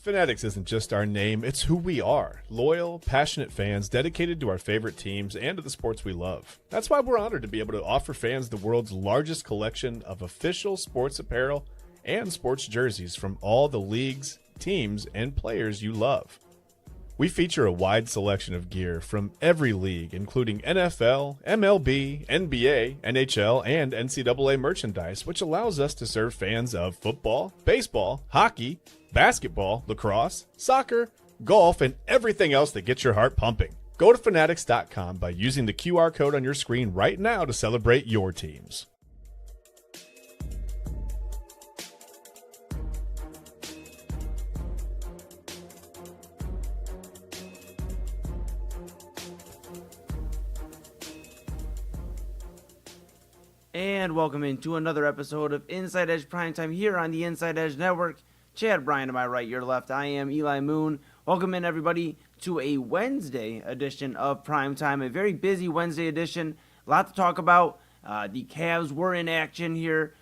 Fanatics isn't just our name, it's who we are. Loyal, passionate fans dedicated to our favorite teams and to the sports we love. That's why we're honored to be able to offer fans the world's largest collection of official sports apparel and sports jerseys from all the leagues, teams, and players you love. We feature a wide selection of gear from every league, including NFL, MLB, NBA, NHL, and NCAA merchandise, which allows us to serve fans of football, baseball, hockey, basketball, lacrosse, soccer, golf, and everything else that gets your heart pumping. Go to fanatics.com by using the QR code on your screen right now to celebrate your teams. And welcome into another episode of Inside Edge Primetime here on the Inside Edge Network. Chad Bryan to my right, your left. I am Eli Moon. Welcome in, everybody, to a Wednesday edition of Primetime. A very busy Wednesday edition. A lot to talk about. The Cavs were in action here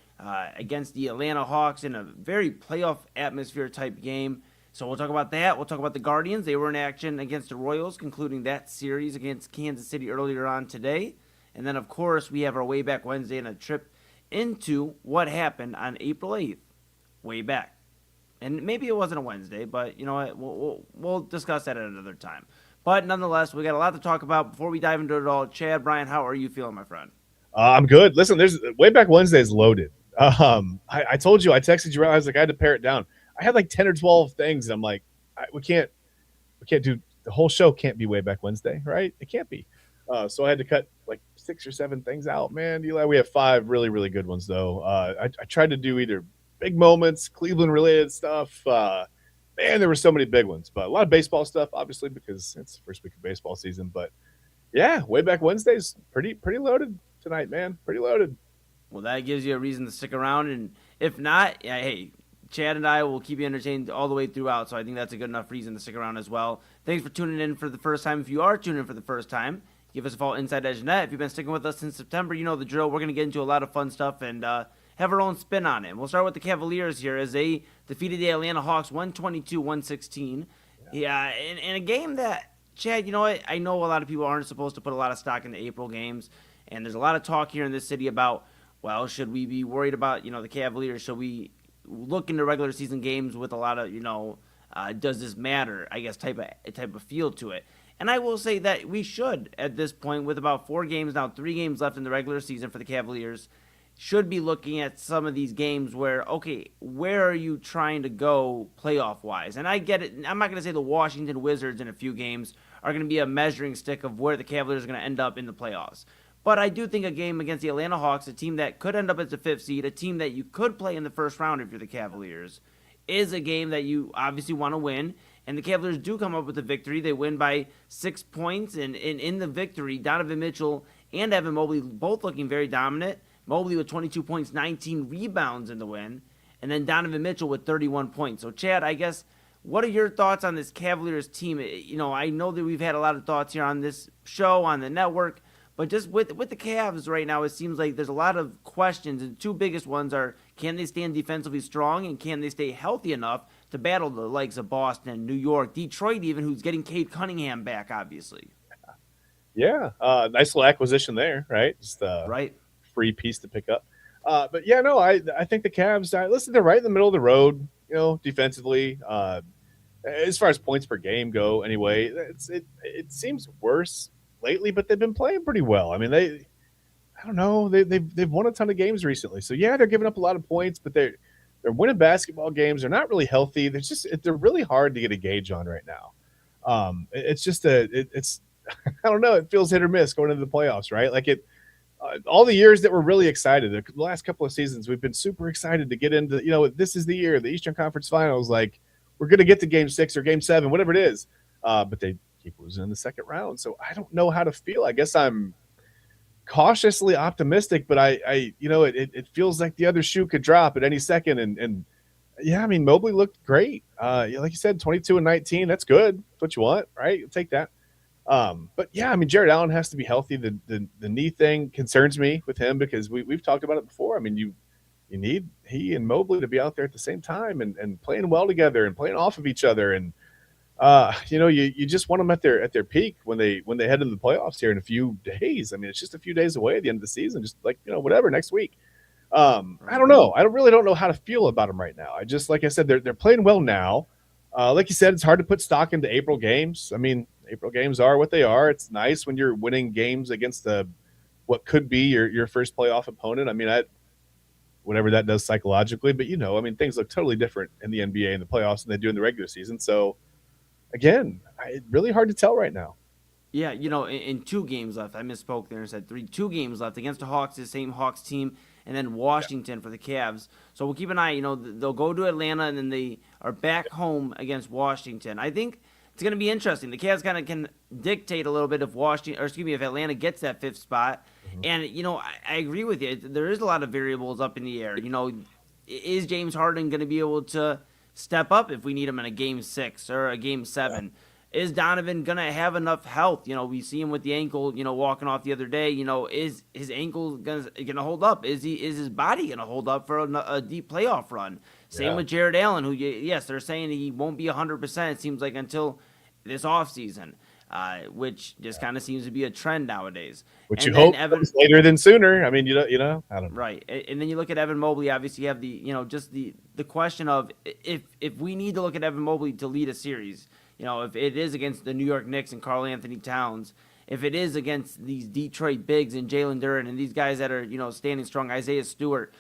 against the Atlanta Hawks in a very playoff atmosphere type game. So we'll talk about that. We'll talk about the Guardians. They were in action against the Royals, concluding that series against Kansas City earlier on today. And then, of course, we have our Wayback Wednesday and a trip into what happened on April 8th, way back. And maybe it wasn't a Wednesday, but you know what? We'll discuss that at another time. But nonetheless, we got a lot to talk about. Before we dive into it all, Chad, Bryan, how are you feeling, my friend? I'm good. Listen, there's Wayback Wednesday is loaded. I told you, I texted you. I was like, I had to pare it down. I had like 10 or 12 things. And I'm like, we can't do the whole show. Can't be Wayback Wednesday, right? It can't be. So I had to cut like 6 or 7 things out, man. Eli, we have 5 really, really good ones, though. I tried to do either big moments, Cleveland-related stuff. Man, there were so many big ones. But a lot of baseball stuff, obviously, because it's the first week of baseball season. But, yeah, Wayback Wednesday's pretty loaded tonight, man. Pretty loaded. Well, that gives you a reason to stick around. And if not, hey, Chad and I will keep you entertained all the way throughout. So I think that's a good enough reason to stick around as well. Thanks for tuning in for the first time. If you are tuning in for the first time, give us a follow Inside Edge Net. If you've been sticking with us since September, you know the drill. We're going to get into a lot of fun stuff and have our own spin on it. We'll start with the Cavaliers here as they defeated the Atlanta Hawks 122-116. Yeah, in a game that, Chad, you know what? I know a lot of people aren't supposed to put a lot of stock in the April games, and there's a lot of talk here in this city about, well, should we be worried about, the Cavaliers? Should we look into regular season games with a lot of, does this matter, I guess, type of feel to it? And I will say that we should, at this point, with about 4 games now, 3 games left in the regular season for the Cavaliers, should be looking at some of these games where, okay, where are you trying to go playoff-wise? And I get it. I'm not going to say the Washington Wizards in a few games are going to be a measuring stick of where the Cavaliers are going to end up in the playoffs. But I do think a game against the Atlanta Hawks, a team that could end up as the 5th seed, a team that you could play in the first round if you're the Cavaliers, is a game that you obviously want to win. And the Cavaliers do come up with a victory. They win by 6 points. And in the victory, Donovan Mitchell and Evan Mobley both looking very dominant. Mobley with 22 points, 19 rebounds in the win. And then Donovan Mitchell with 31 points. So, Chad, I guess, what are your thoughts on this Cavaliers team? I know that we've had a lot of thoughts here on this show, on the network. But just with the Cavs right now, it seems like there's a lot of questions. And 2 biggest ones are, can they stand defensively strong? And can they stay healthy enough to battle the likes of Boston, New York, Detroit even, who's getting Cade Cunningham back, obviously? Yeah, nice little acquisition there, right? Just right. Free piece to pick up. But yeah, no, I think the Cavs, listen, they're right in the middle of the road, defensively. As far as points per game go, anyway, it seems worse lately, but they've been playing pretty well. I mean, they've won a ton of games recently. So yeah, they're giving up a lot of points, but they're They're winning basketball games. They're not really healthy. They're really hard to get a gauge on right now. It's just it's I don't know. It feels hit or miss going into the playoffs, right? Like all the years that we're really excited, the last couple of seasons, we've been super excited to get into, this is the year, the Eastern Conference Finals. Like, we're going to get to game 6 or game 7, whatever it is. But they keep losing in the second round. So I don't know how to feel. I guess I'm cautiously optimistic, but it feels like the other shoe could drop at any second. And yeah, I mean, Mobley looked great. Like you said, 22 and 19, that's good. That's what you want, right? You'll take that. But yeah, I mean, Jared Allen has to be healthy. The knee thing concerns me with him because we've talked about it before. I mean, you need he and Mobley to be out there at the same time and playing well together and playing off of each other. And you just want them at their peak when they head into the playoffs here in a few days. I mean, it's just a few days away at the end of the season, just like whatever next week. I don't know. I really don't know how to feel about them right now. Like I said, they're playing well now. Like you said, it's hard to put stock into April games. I mean, April games are what they are. It's nice when you're winning games against what could be your first playoff opponent. I mean, whatever that does psychologically, but I mean, things look totally different in the NBA in the playoffs than they do in the regular season. So again, it's really hard to tell right now. Yeah, in 2 games left, I misspoke there and said 3. 2 games left against the Hawks, the same Hawks team, and then Washington for the Cavs. So we'll keep an eye. They'll go to Atlanta, and then they are back home against Washington. I think it's going to be interesting. The Cavs kind of can dictate a little bit if if Atlanta gets that 5th spot. Mm-hmm. And, I agree with you. There is a lot of variables up in the air. Is James Harden going to be able to step up if we need him in a game 6 or a game 7? Yeah. Is Donovan going to have enough health? We see him with the ankle, walking off the other day. Is his ankle going to hold up? Is his body going to hold up for a deep playoff run? Same with Jared Allen, who, yes, they're saying he won't be 100%, it seems like, until this offseason, which just kind of seems to be a trend nowadays. Which you hope comes later than sooner. I mean, I don't know. Right. And then you look at Evan Mobley, obviously you have just the question of if we need to look at Evan Mobley to lead a series, if it is against the New York Knicks and Karl Anthony Towns, if it is against these Detroit bigs and Jalen Duren and these guys that are, standing strong, Isaiah Stewart,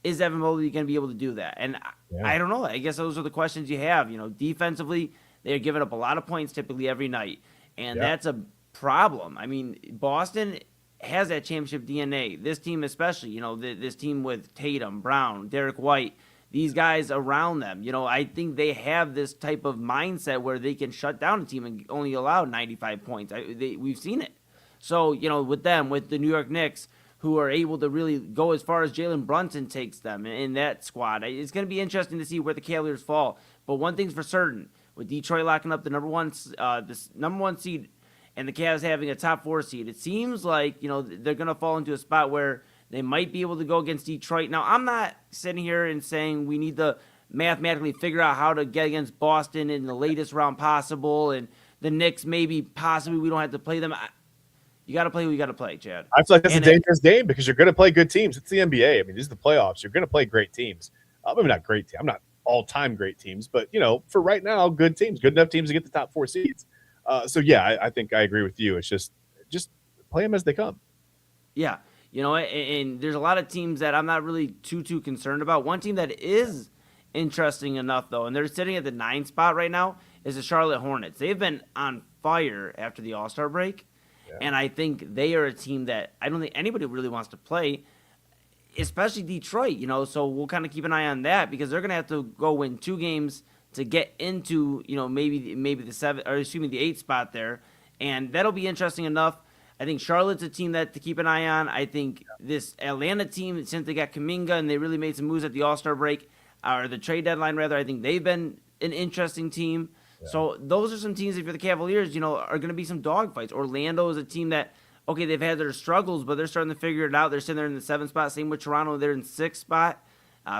is Evan Mobley going to be able to do that? And I don't know. I guess those are the questions you have. Defensively, they're giving up a lot of points typically every night, and that's a problem. I mean, Boston has that championship DNA. This team especially, this team with Tatum, Brown, Derek White, these guys around them. I think they have this type of mindset where they can shut down a team and only allow 95 points. We've seen it. So, with the New York Knicks, who are able to really go as far as Jalen Brunson takes them in that squad, it's going to be interesting to see where the Cavaliers fall. But one thing's for certain, with Detroit locking up the number one seed and the Cavs having a top 4 seed, it seems like they're going to fall into a spot where they might be able to go against Detroit. Now, I'm not sitting here and saying we need to mathematically figure out how to get against Boston in the latest round possible, and the Knicks possibly we don't have to play them. You got to play who you got to play, Chad. I feel like that's a dangerous game because you're going to play good teams. It's the NBA. I mean, these are the playoffs. You're going to play great teams. Maybe not great teams. I'm not all-time great teams, but for right now, good teams, good enough teams to get the top 4 seeds. So yeah, I think I agree with you. It's just play them as they come. Yeah, and there's a lot of teams that I'm not really too concerned about. One team that is interesting enough though, and they're sitting at the 9th spot right now, is the Charlotte Hornets. They've been on fire after the All-Star break, and I think they are a team that I don't think anybody really wants to play, especially Detroit, so we'll kind of keep an eye on that because they're going to have to go win 2 games to get into, maybe the 8th spot there, and that'll be interesting enough. I think Charlotte's a team to keep an eye on. I think this Atlanta team, since they got Kuminga and they really made some moves at the All-Star break, or the trade deadline rather, I think they've been an interesting team. Yeah. So those are some teams, if you're the Cavaliers, are going to be some dogfights. Orlando is a team that, okay, they've had their struggles, but they're starting to figure it out. They're sitting there in the 7th spot. Same with Toronto. They're in 6th spot.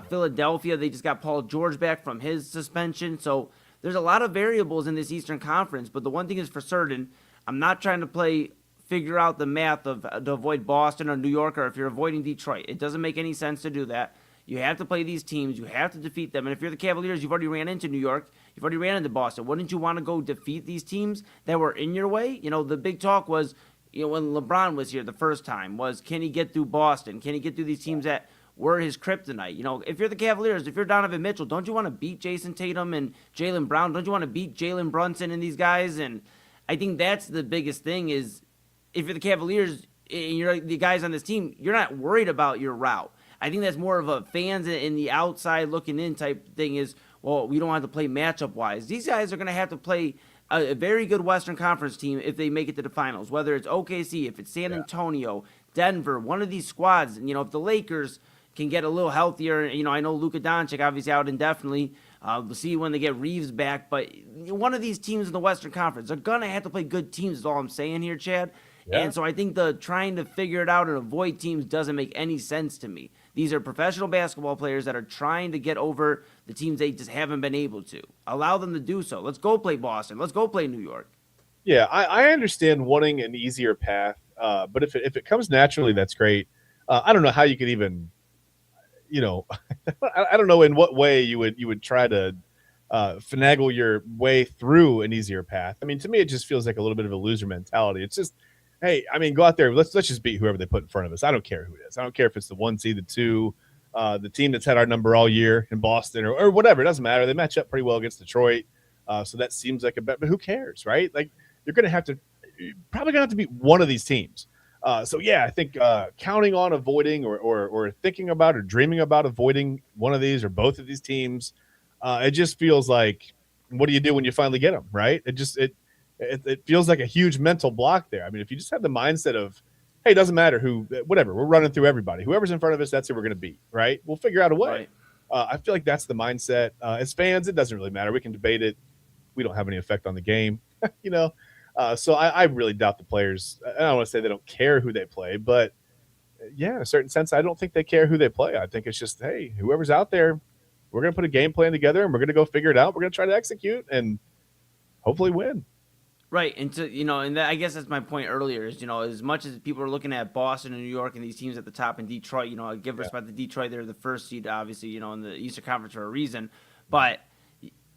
Philadelphia, they just got Paul George back from his suspension. So there's a lot of variables in this Eastern Conference. But the one thing is for certain, I'm not trying to figure out the math to avoid Boston or New York, or if you're avoiding Detroit. It doesn't make any sense to do that. You have to play these teams. You have to defeat them. And if you're the Cavaliers, you've already ran into New York. You've already ran into Boston. Wouldn't you want to go defeat these teams that were in your way? The big talk was, when LeBron was here the first time, was can he get through Boston? Can he get through these teams that were his kryptonite. If you're the Cavaliers, if you're Donovan Mitchell, don't you want to beat Jason Tatum and Jaylen Brown? Don't you want to beat Jalen Brunson and these guys? And I think that's the biggest thing is if you're the Cavaliers and you're the guys on this team, you're not worried about your route. I think that's more of a fans in the outside looking in type thing is, well, we don't have to play matchup-wise. These guys are going to have to play a very good Western Conference team if they make it to the finals, whether it's OKC, if it's San Antonio, Denver, one of these squads. And, if the Lakers can get a little healthier, I know Luka Doncic obviously out indefinitely. We'll see when they get Reeves back. But one of these teams in the Western Conference are going to have to play good teams is all I'm saying here, Chad. Yeah. And so I think the trying to figure it out and avoid teams doesn't make any sense to me. These are professional basketball players that are trying to get over the teams they just haven't been able to. Allow them to do so. Let's go play Boston. Let's go play New York. Yeah, I understand wanting an easier path, but if it comes naturally, that's great. I don't know how you could even, I don't know in what way you would try to finagle your way through an easier path. I mean, to me, it just feels like a little bit of a loser mentality. It's just, hey, I mean, go out there. Let's just beat whoever they put in front of us. I don't care who it is. I don't care if it's the 1 seed, the 2, the team that's had our number all year in Boston or whatever. It doesn't matter. They match up pretty well against Detroit, so that seems like a bet. But who cares, right? Like you're probably gonna have to beat one of these teams. So yeah, I think counting on avoiding or thinking about or dreaming about avoiding one of these or both of these teams, it just feels like, what do you do when you finally get them, right? It feels like a huge mental block there. I mean, if you just have the mindset of, hey, it doesn't matter whatever, we're running through everybody. Whoever's in front of us, that's who we're going to beat, right? We'll figure out a way. Right. I feel like that's the mindset. As fans, it doesn't really matter. We can debate it. We don't have any effect on the game, So I really doubt the players. I don't want to say they don't care who they play, but yeah, in a certain sense, I don't think they care who they play. I think it's just, hey, whoever's out there, we're going to put a game plan together and we're going to go figure it out. We're going to try to execute and hopefully win. Right, and I guess that's my point earlier is, as much as people are looking at Boston and New York and these teams at the top in Detroit, I give respect to Detroit. They're the first seed, obviously, in the Eastern Conference for a reason. But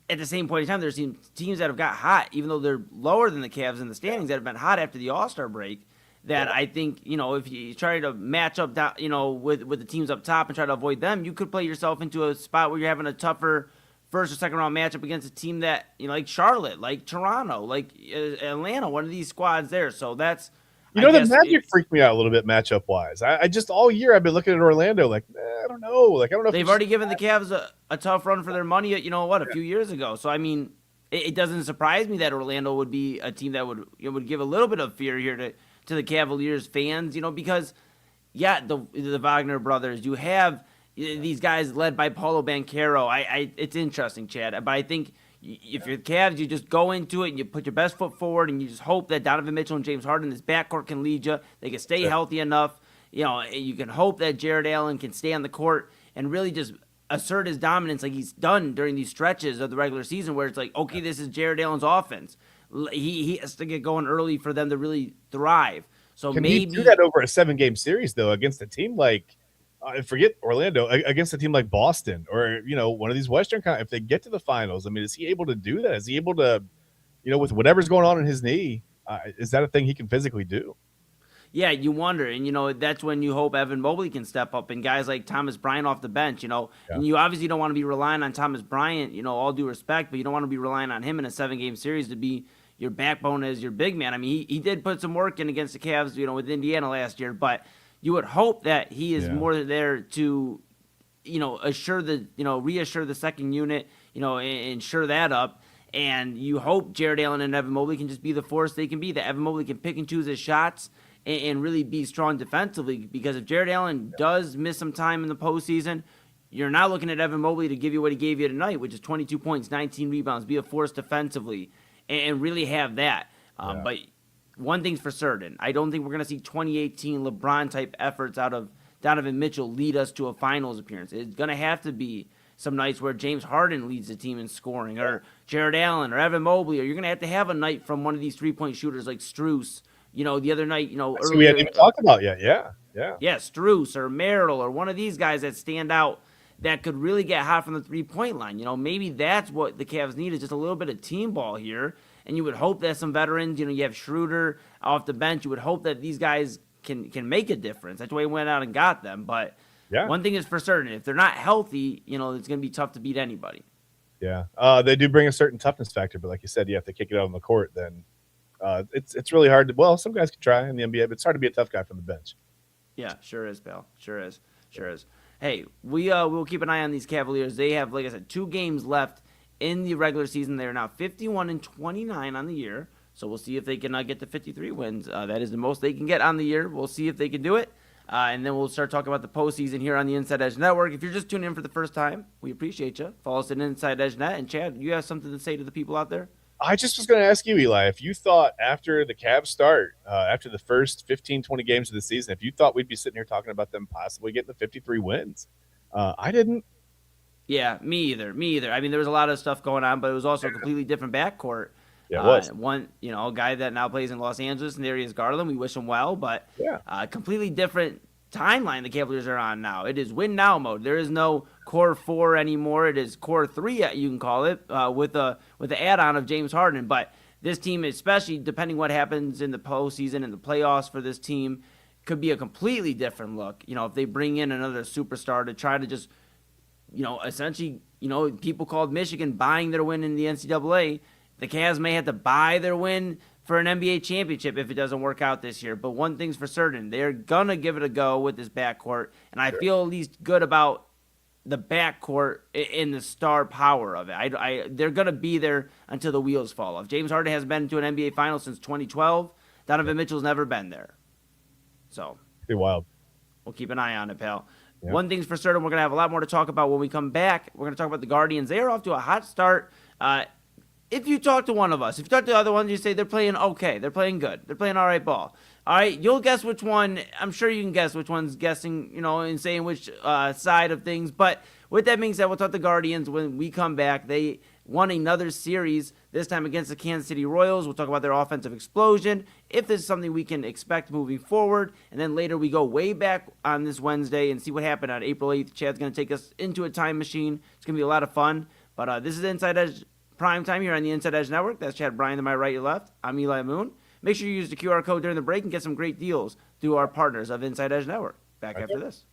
at the same point in time, there's teams that have got hot, even though they're lower than the Cavs in the standings, that have been hot after the All-Star break, that I think, if you try to match up, with the teams up top and try to avoid them, you could play yourself into a spot where you're having a tougher first or second round matchup against a team that, like Charlotte, like Toronto, like Atlanta, one of these squads there. So that's, the Magic freaked me out a little bit matchup wise. I just all year I've been looking at Orlando like, I don't know. Like, I don't know. They've already given the Cavs a tough run for their money, a few years ago. So, I mean, it doesn't surprise me that Orlando would be a team that would give a little bit of fear here to the Cavaliers fans, because, the Wagner brothers, you have these guys led by Paulo Banchero. It's interesting, Chad. But I think if you're the Cavs, you just go into it and you put your best foot forward and you just hope that Donovan Mitchell and James Harden, this backcourt, can lead you. They can stay healthy enough. You can hope that Jared Allen can stay on the court and really just assert his dominance like he's done during these stretches of the regular season where it's like, okay, this is Jared Allen's offense. He has to get going early for them to really thrive. So can maybe he do that over a 7-game series, though, against a team like forget Orlando, against a team like Boston or, one of these Western, if they get to the finals, I mean, is he able to do that? Is he able to, with whatever's going on in his knee, is that a thing he can physically do? Yeah, you wonder. And, that's when you hope Evan Mobley can step up and guys like Thomas Bryant off the bench, And you obviously don't want to be relying on Thomas Bryant, all due respect, but you don't want to be relying on him in a 7-game series to be your backbone as your big man. I mean, he did put some work in against the Cavs, with Indiana last year, but you would hope that he is more there to, reassure the second unit, ensure that up. And you hope Jared Allen and Evan Mobley can just be the force they can be, that Evan Mobley can pick and choose his shots and really be strong defensively. Because if Jared Allen does miss some time in the postseason, you're not looking at Evan Mobley to give you what he gave you tonight, which is 22 points, 19 rebounds, be a force defensively, and really have that. But one thing's for certain. I don't think we're going to see 2018 LeBron-type efforts out of Donovan Mitchell lead us to a finals appearance. It's going to have to be some nights where James Harden leads the team in scoring, or Jared Allen, or Evan Mobley, or you're going to have a night from one of these three-point shooters like Strus. The other night, earlier, we hadn't even talked about yet. Yeah. Strus or Merrill or one of these guys that stand out that could really get hot from the three-point line. Maybe that's what the Cavs need, is just a little bit of team ball here. And you would hope that some veterans, you have Schroeder off the bench. You would hope that these guys can make a difference. That's why he went out and got them. But Yeah. one thing is for certain: if they're not healthy, it's going to be tough to beat anybody. Yeah. They do bring a certain toughness factor, but like you said, you have to kick it out on the court. Then it's really hard to. Well, some guys can try in the NBA, but it's hard to be a tough guy from the bench. Yeah, sure is, pal. Sure is. Sure is. Hey, we'll keep an eye on these Cavaliers. They have, like I said, 2 games left in the regular season. They are now 51-29 on the year. So we'll see if they can get to 53 wins. That is the most they can get on the year. We'll see if they can do it. And then we'll start talking about the postseason here on the Inside Edge Network. If you're just tuning in for the first time, we appreciate you. Follow us at Inside Edge Net. And Chad, you have something to say to the people out there? I just was going to ask you, Eli, if you thought after the Cavs start, after the first 15, 20 games of the season, if you thought we'd be sitting here talking about them possibly getting the 53 wins. I didn't. Yeah, me either. I mean, there was a lot of stuff going on, but it was also a completely different backcourt. Yeah, it was. One, a guy that now plays in Los Angeles, and Darius Garland. We wish him well, but completely different timeline the Cavaliers are on now. It is win now mode. There is no core 4 anymore. It is core 3, you can call it, with the add-on of James Harden. But this team, especially depending what happens in the postseason and the playoffs for this team, could be a completely different look. If they bring in another superstar to try to just, essentially, people called Michigan buying their win in the NCAA. The Cavs may have to buy their win for an NBA championship if it doesn't work out this year. But one thing's for certain, they're going to give it a go with this backcourt. And I feel at least good about the backcourt in the star power of it. They're going to be there until the wheels fall off. James Harden hasn't been to an NBA final since 2012. Donovan Mitchell's never been there. So Pretty wild. We'll keep an eye on it, pal. Yeah. One thing's for certain, we're going to have a lot more to talk about when we come back. We're going to talk about the Guardians. They are off to a hot start. If you talk to one of us, if you talk to the other ones, you say they're playing okay, they're playing good, they're playing all right ball. All right, you'll guess which one. I'm sure you can guess which one's guessing, and saying which side of things. But with that being said, we'll talk the Guardians when we come back. They won another series, this time against the Kansas City Royals. We'll talk about their offensive explosion, if this is something we can expect moving forward. And then later we go way back on this Wednesday and see what happened on April 8th. Chad's going to take us into a time machine. It's going to be a lot of fun. But this is Inside Edge Primetime here on the Inside Edge Network. That's Chad Bryan to my right, your left. I'm Eli Moon. Make sure you use the QR code during the break and get some great deals through our partners of Inside Edge Network. Back after this.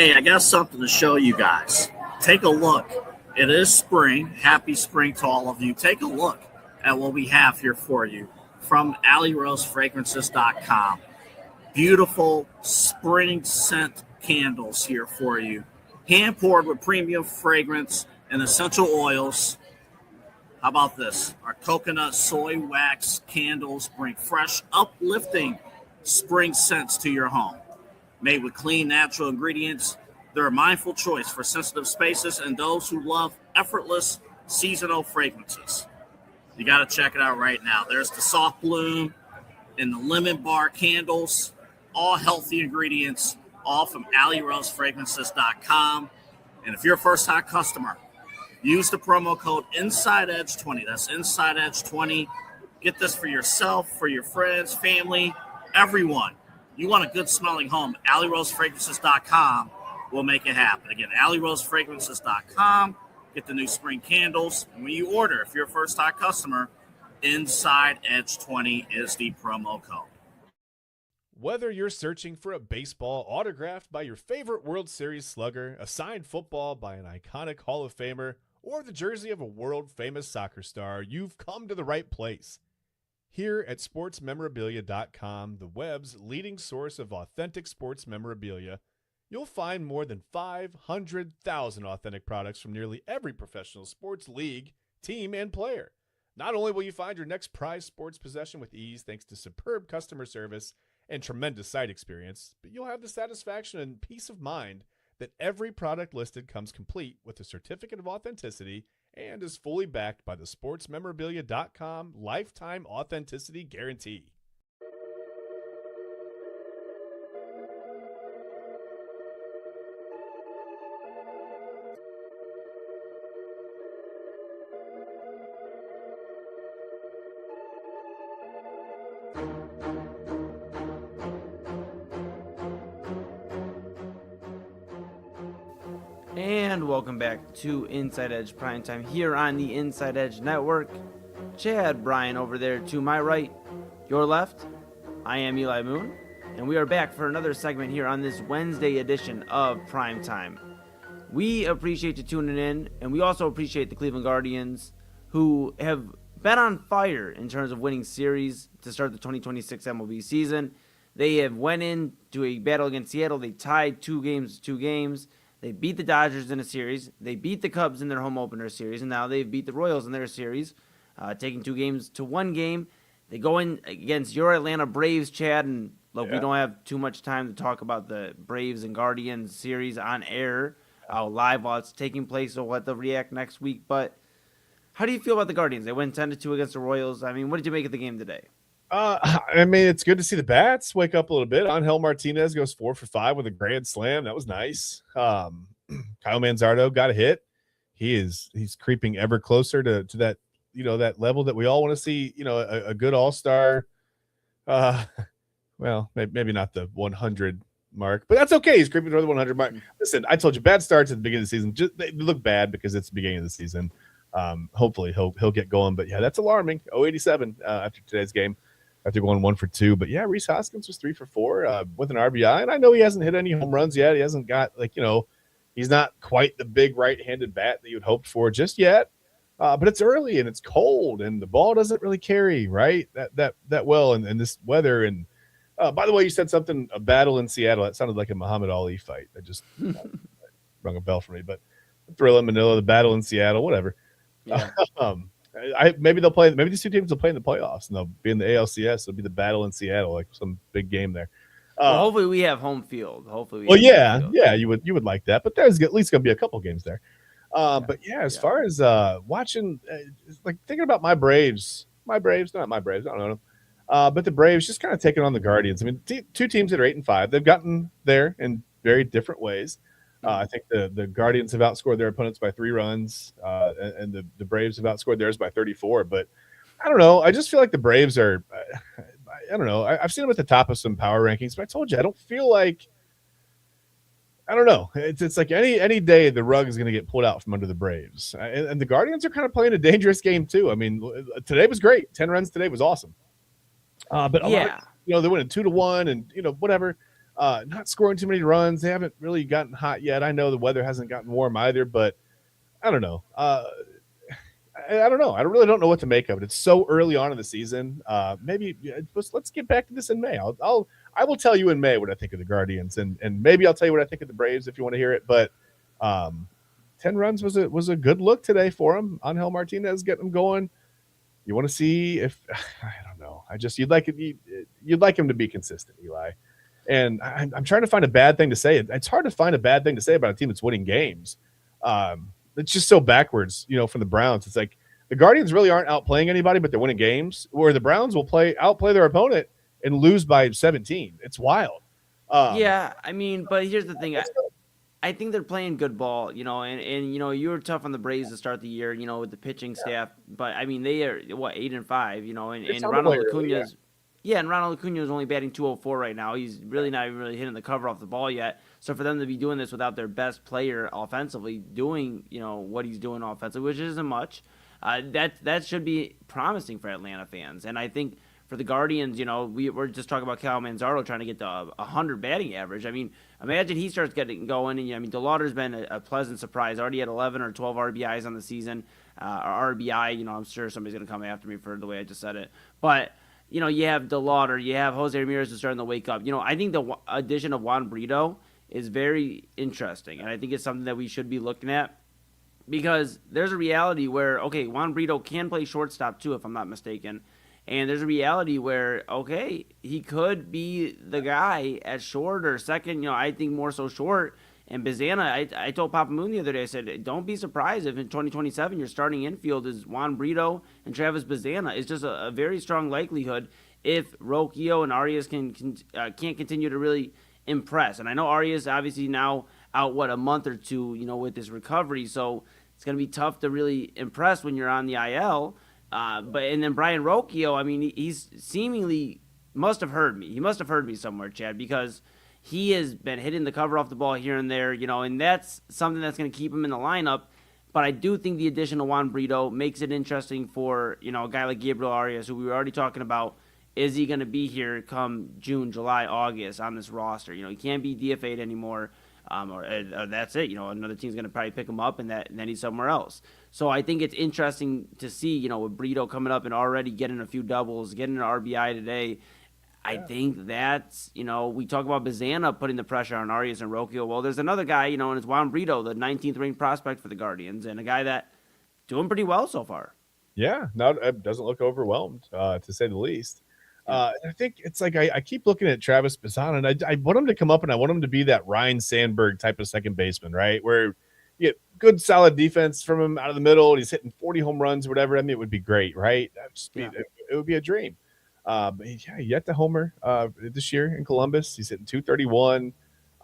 Hey, I got something to show you guys. Take a look. It is spring. Happy spring to all of you. Take a look at what we have here for you from AlleyRoseFragrances.com. Beautiful spring scent candles here for you. Hand poured with premium fragrance and essential oils. How about this? Our coconut soy wax candles bring fresh, uplifting spring scents to your home. Made with clean, natural ingredients, they're a mindful choice for sensitive spaces and those who love effortless seasonal fragrances. You got to check it out right now. There's the soft bloom and the lemon bar candles, all healthy ingredients, all from AlleyRoseFragrances.com. And if you're a first-time customer, use the promo code InsideEdge20. That's InsideEdge20. Get this for yourself, for your friends, family, everyone. You want a good-smelling home, AlleyRoseFragrances.com will make it happen. Again, AlleyRoseFragrances.com. Get the new spring candles. And when you order, if you're a first-time customer, InsideEdge20 is the promo code. Whether you're searching for a baseball autographed by your favorite World Series slugger, a signed football by an iconic Hall of Famer, or the jersey of a world-famous soccer star, you've come to the right place. Here at sportsmemorabilia.com, the web's leading source of authentic sports memorabilia, you'll find more than 500,000 authentic products from nearly every professional sports league, team, and player. Not only will you find your next prized sports possession with ease thanks to superb customer service and tremendous site experience, but you'll have the satisfaction and peace of mind that every product listed comes complete with a certificate of authenticity and is fully backed by the sportsmemorabilia.com lifetime authenticity guarantee. And welcome back to Inside Edge Primetime here on the Inside Edge Network. Chad, Bryan over there to my right, your left. I am Eli Moon, and we are back for another segment here on this Wednesday edition of Primetime. We appreciate you tuning in, and we also appreciate the Cleveland Guardians, who have been on fire in terms of winning series to start the 2026 MLB season. They have went into a battle against Seattle. They tied 2 games. They beat the Dodgers in a series. They beat the Cubs in their home opener series, and now they've beat the Royals in their series, taking 2 games to 1 game. They go in against your Atlanta Braves, Chad, and look, we don't have too much time to talk about the Braves and Guardians series on air, live while it's taking place, so we'll have to react next week. But how do you feel about the Guardians? They went 10-2 against the Royals. I mean, what did you make of the game today? I mean, it's good to see the bats wake up a little bit. Angel Martinez goes 4 for 5 with a grand slam. That was nice. Kyle Manzardo got a hit. He's creeping ever closer to that, that level that we all want to see, a good all-star. Well, maybe not the 100 mark, but that's okay. He's creeping toward the 100 mark. Listen, I told you, bad starts at the beginning of the season. They look bad because it's the beginning of the season. Hopefully he'll get going, but yeah, that's alarming. 087 after today's game. After going 1 for 2, but yeah, Rhys Hoskins was 3 for 4 with an RBI, and I know he hasn't hit any home runs yet. He hasn't got he's not quite the big right-handed bat that you'd hoped for just yet. But it's early and it's cold, and the ball doesn't really carry right that well in this weather. And by the way, you said something a battle in Seattle. That sounded like a Muhammad Ali fight. That just rung a bell for me. But Thrilla, Manila, the battle in Seattle, whatever. Yeah. Maybe these 2 teams will play in the playoffs, and they'll be in the ALCS. It'll be the battle in Seattle, like some big game there. Well, hopefully we have home field. Yeah, you would like that, but there's at least going to be a couple games there. But yeah, as far as watching, like thinking about my Braves, not my Braves, I don't know, but the Braves just kind of taking on the Guardians. I mean, 2 teams that are 8-5, they've gotten there in very different ways. I think the Guardians have outscored their opponents by 3 runs, and the Braves have outscored theirs by 34. But I don't know. I just feel like the Braves are I don't know. I've seen them at the top of some power rankings, but I told you, I don't feel like – I don't know. It's like any day the rug is going to get pulled out from under the Braves. And the Guardians are kind of playing a dangerous game too. I mean, today was great. 10 runs today was awesome. But a lot, they're winning 2-1 and, whatever. not scoring too many runs. They haven't really gotten hot yet. I know the weather hasn't gotten warm either, but I don't know. I don't know. I really don't know what to make of it. It's so early on in the season. Maybe let's get back to this in May. I will tell you in May what I think of the Guardians, and maybe I'll tell you what I think of the Braves if you want to hear it. But 10 runs was a good look today for him. Angel Martinez getting him going. You want to see if I don't know. You'd like him to be consistent, Eli. And I'm trying to find a bad thing to say. It's hard to find a bad thing to say about a team that's winning games. It's just so backwards, from the Browns. It's like the Guardians really aren't outplaying anybody, but they're winning games. Where the Browns will outplay their opponent and lose by 17. It's wild. Yeah, I mean, but here's the thing. I think they're playing good ball, and you were tough on the Braves to start the year, with the pitching staff. But I mean, they are 8-5, and Ronald Acuna's. Yeah, and Ronald Acuna is only batting 204 right now. He's really not even really hitting the cover off the ball yet. So for them to be doing this without their best player offensively doing, what he's doing offensively, which isn't much, that should be promising for Atlanta fans. And I think for the Guardians, we're just talking about Cal Manzardo trying to get to 100 batting average. I mean, imagine he starts getting going. And DeLauder's been a pleasant surprise. Already had 11 or 12 RBIs on the season. RBI, I'm sure somebody's going to come after me for the way I just said it. But you have DeLauder, you have Jose Ramirez who's starting to wake up. I think the addition of Juan Brito is very interesting, and I think it's something that we should be looking at because there's a reality where, okay, Juan Brito can play shortstop too, if I'm not mistaken, and there's a reality where, okay, he could be the guy at short or second, I think more so short. And Bazana, I told Papa Moon the other day, I said, don't be surprised if in 2027 your starting infield is Juan Brito and Travis Bazana. It's just a very strong likelihood if Rocchio and Arias can't continue to really impress. And I know Arias obviously now out, a month or two, with this recovery. So it's going to be tough to really impress when you're on the IL. And then Bryan Rocchio, I mean, he's seemingly must have heard me. He must have heard me somewhere, Chad, because he has been hitting the cover off the ball here and there, and that's something that's going to keep him in the lineup. But I do think the addition of Juan Brito makes it interesting for, a guy like Gabriel Arias, who we were already talking about. Is he going to be here come June, July, August on this roster? He can't be DFA'd anymore, or that's it. Another team's going to probably pick him up, and then he's somewhere else. So I think it's interesting to see, with Brito coming up and already getting a few doubles, getting an RBI today. I think that's, we talk about Bazana putting the pressure on Arias and Rocchio. Well, there's another guy, and it's Juan Brito, the 19th ranked prospect for the Guardians, and a guy that doing pretty well so far. Yeah, no, it doesn't look overwhelmed, to say the least. I think it's like I keep looking at Travis Bazana, and I want him to come up, and I want him to be that Ryan Sandberg type of second baseman, right? Where you get good, solid defense from him out of the middle, and he's hitting 40 home runs or whatever. I mean, it would be great, right? It would be a dream. But yet to homer this year in Columbus. He's hitting 231.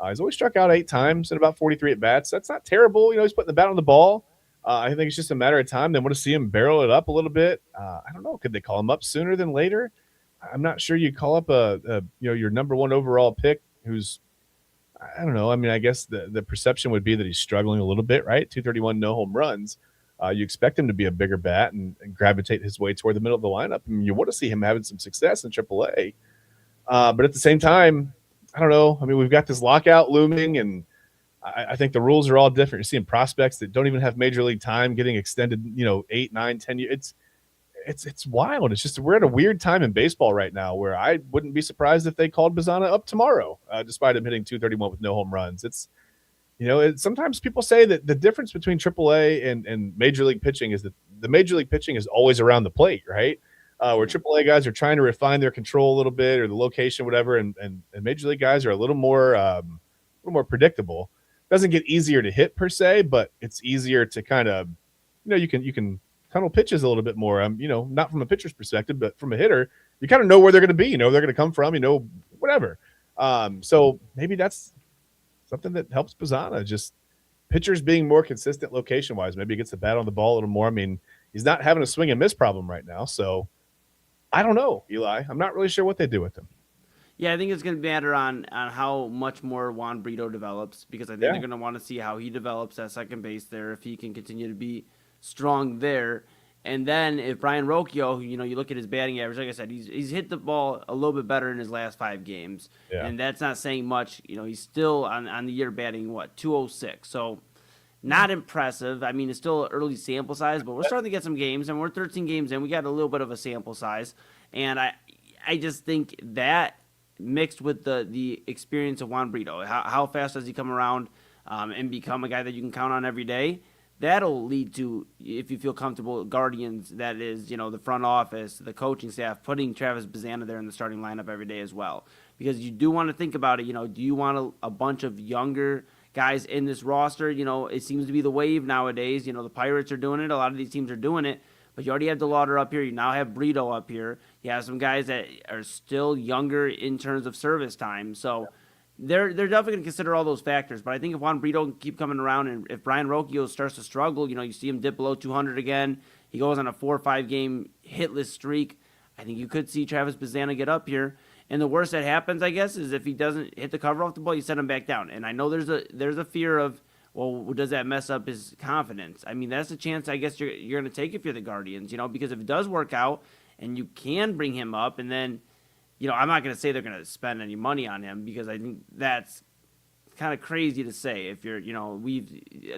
He's only struck out 8 times in about 43 at bats. That's not terrible. He's putting the bat on the ball. I think it's just a matter of time. They want to see him barrel it up a little bit. I don't know. Could they call him up sooner than later? I'm not sure. You call up your number 1 overall pick, who's, I don't know. I mean, I guess the perception would be that he's struggling a little bit, right? 231, no home runs. You expect him to be a bigger bat and gravitate his way toward the middle of the lineup. I mean, you want to see him having some success in AAA. But at the same time, I don't know. I mean, we've got this lockout looming, and I think the rules are all different. You're seeing prospects that don't even have major league time getting extended, 8, 9, 10 years. It's wild. It's just we're at a weird time in baseball right now where I wouldn't be surprised if they called Bazana up tomorrow, despite him hitting 231 with no home runs. It's sometimes people say that the difference between AAA and Major League pitching is that the Major League pitching is always around the plate, right? Where AAA guys are trying to refine their control a little bit or the location, whatever, and Major League guys are a little more predictable. Doesn't get easier to hit per se, but it's easier to kind of, you can tunnel pitches a little bit more. Not from a pitcher's perspective, but from a hitter, you kind of know where they're going to be, where they're going to come from, whatever. So maybe that's something that helps Bazana, just pitchers being more consistent location-wise. Maybe he gets the bat on the ball a little more. I mean, he's not having a swing and miss problem right now. So I don't know, Eli. I'm not really sure what they do with him. Yeah, I think it's going to matter on how much more Juan Brito develops, because I think they're going to want to see how he develops at second base there, if he can continue to be strong there. And then if Bryan Rocchio, you look at his batting average, like I said, he's hit the ball a little bit better in his last 5 games. Yeah. And that's not saying much. He's still on the year batting, 206. So not impressive. I mean, it's still early sample size, but we're starting to get some games, and we're 13 games in. We got a little bit of a sample size. And I just think that mixed with the experience of Juan Brito, how fast does he come around and become a guy that you can count on every day? That'll lead to, if you feel comfortable, Guardians, that is, the front office, the coaching staff, putting Travis Bazzana there in the starting lineup every day as well. Because you do want to think about it, do you want a bunch of younger guys in this roster? It seems to be the wave nowadays. The Pirates are doing it. A lot of these teams are doing it. But you already have DeLauder up here. You now have Brito up here. You have some guys that are still younger in terms of service time. So they're definitely going to consider all those factors. But I think if Juan Brito can keep coming around, and if Bryan Rocchio starts to struggle, you see him dip below 200 again, he goes on a 4 or 5 game hitless streak, I think you could see Travis Bazzana get up here. And the worst that happens, I guess, is if he doesn't hit the cover off the ball, you send him back down. And I know there's a fear of, well, does that mess up his confidence? I mean, that's a chance I guess you're going to take if you're the Guardians, because if it does work out and you can bring him up, and then, I'm not going to say they're going to spend any money on him, because I think that's kind of crazy to say. If you're,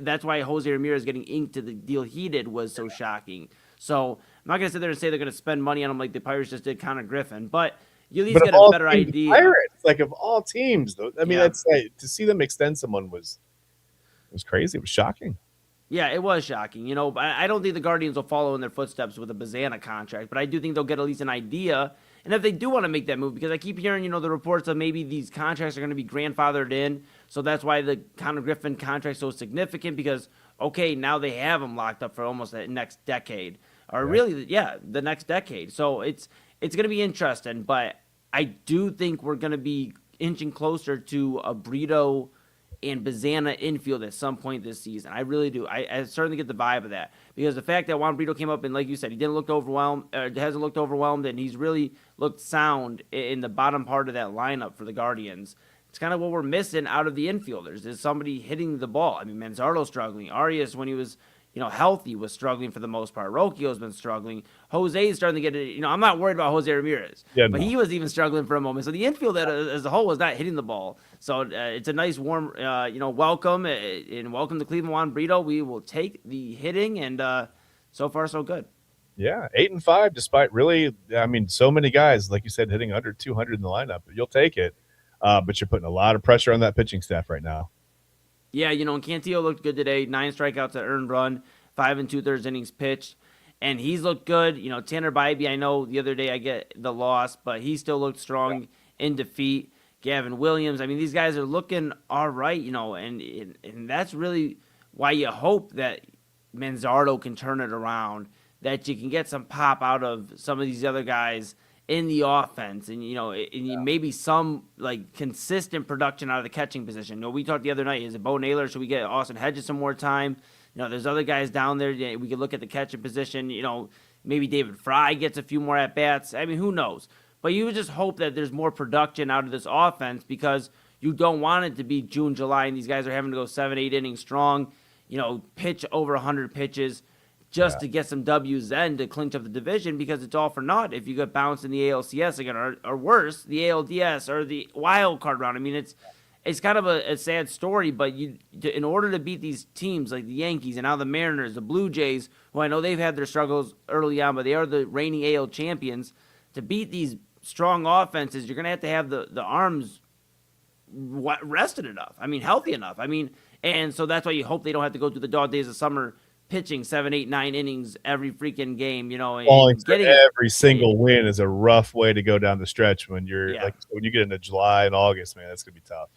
that's why Jose Ramirez getting inked to the deal he did was so shocking. So I'm not going to sit there and say they're going to spend money on him like the Pirates just did Connor Griffin, but you at least get a better idea. Pirates, like of all teams, though. I mean, that's like, to see them extend someone was crazy. It was shocking. Yeah, it was shocking. I don't think the Guardians will follow in their footsteps with a Bazzana contract, but I do think they'll get at least an idea. And if they do want to make that move, because I keep hearing, the reports of maybe these contracts are going to be grandfathered in, so that's why the Connor Griffin contract's so significant, because, okay, now they have him locked up for almost the next decade. Or really, the next decade. So it's going to be interesting, but I do think we're going to be inching closer to a Brito and Bazzana infield at some point this season. I really do. I certainly get the vibe of that, because the fact that Juan Brito came up and, like you said, he didn't look overwhelmed, hasn't looked overwhelmed, and he's really looked sound in the bottom part of that lineup for the Guardians. It's kind of what we're missing out of the infielders, is somebody hitting the ball. I mean, Manzardo's struggling. Arias, when he was healthy, was struggling for the most part. Rocchio's been struggling. Jose's starting to get it. I'm not worried about Jose Ramirez, but he was even struggling for a moment. So the infield as a whole was not hitting the ball. So it's a nice warm, welcome, and welcome to Cleveland, Juan Brito. We will take the hitting, and so far so good. Yeah, 8-5, despite really, so many guys, like you said, hitting under 200 in the lineup. You'll take it, but you're putting a lot of pressure on that pitching staff right now. Yeah, and Cantillo looked good today. 9 strikeouts, an earned run, 5 2/3 innings pitched, and he's looked good. Tanner Bybee, I know the other day I get the loss, but he still looked strong in defeat. Gavin Williams, these guys are looking all right, and that's really why you hope that Manzardo can turn it around, that you can get some pop out of some of these other guys in the offense, and maybe some like consistent production out of the catching position. We talked the other night, is it Bo Naylor? Should we get Austin Hedges some more time? There's other guys down there. We could look at the catching position. Maybe David Fry gets a few more at bats. Who knows? But you just hope that there's more production out of this offense, because you don't want it to be June, July, and these guys are having to go 7-8 innings strong. Pitch over 100 pitches. Just to get some W's then to clinch up the division, because it's all for naught if you get bounced in the ALCS again, or worse, the ALDS or the wild card round. It's kind of a sad story, but in order to beat these teams like the Yankees and now the Mariners, the Blue Jays, who I know they've had their struggles early on, but they are the reigning AL champions, to beat these strong offenses, you're going to have the arms rested enough. Healthy enough. And so that's why you hope they don't have to go through the dog days of summer pitching 7, 8, 9 innings every freaking game, And getting every single win is a rough way to go down the stretch when you're when you get into July and August, man, that's gonna be tough.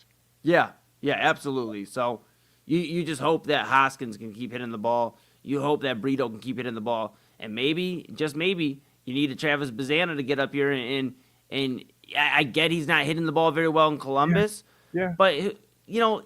Yeah, absolutely. So you just hope that Hoskins can keep hitting the ball. You hope that Brito can keep hitting the ball, and maybe, just maybe, you need a Travis Bazzana to get up here and I get he's not hitting the ball very well in Columbus. Yeah. But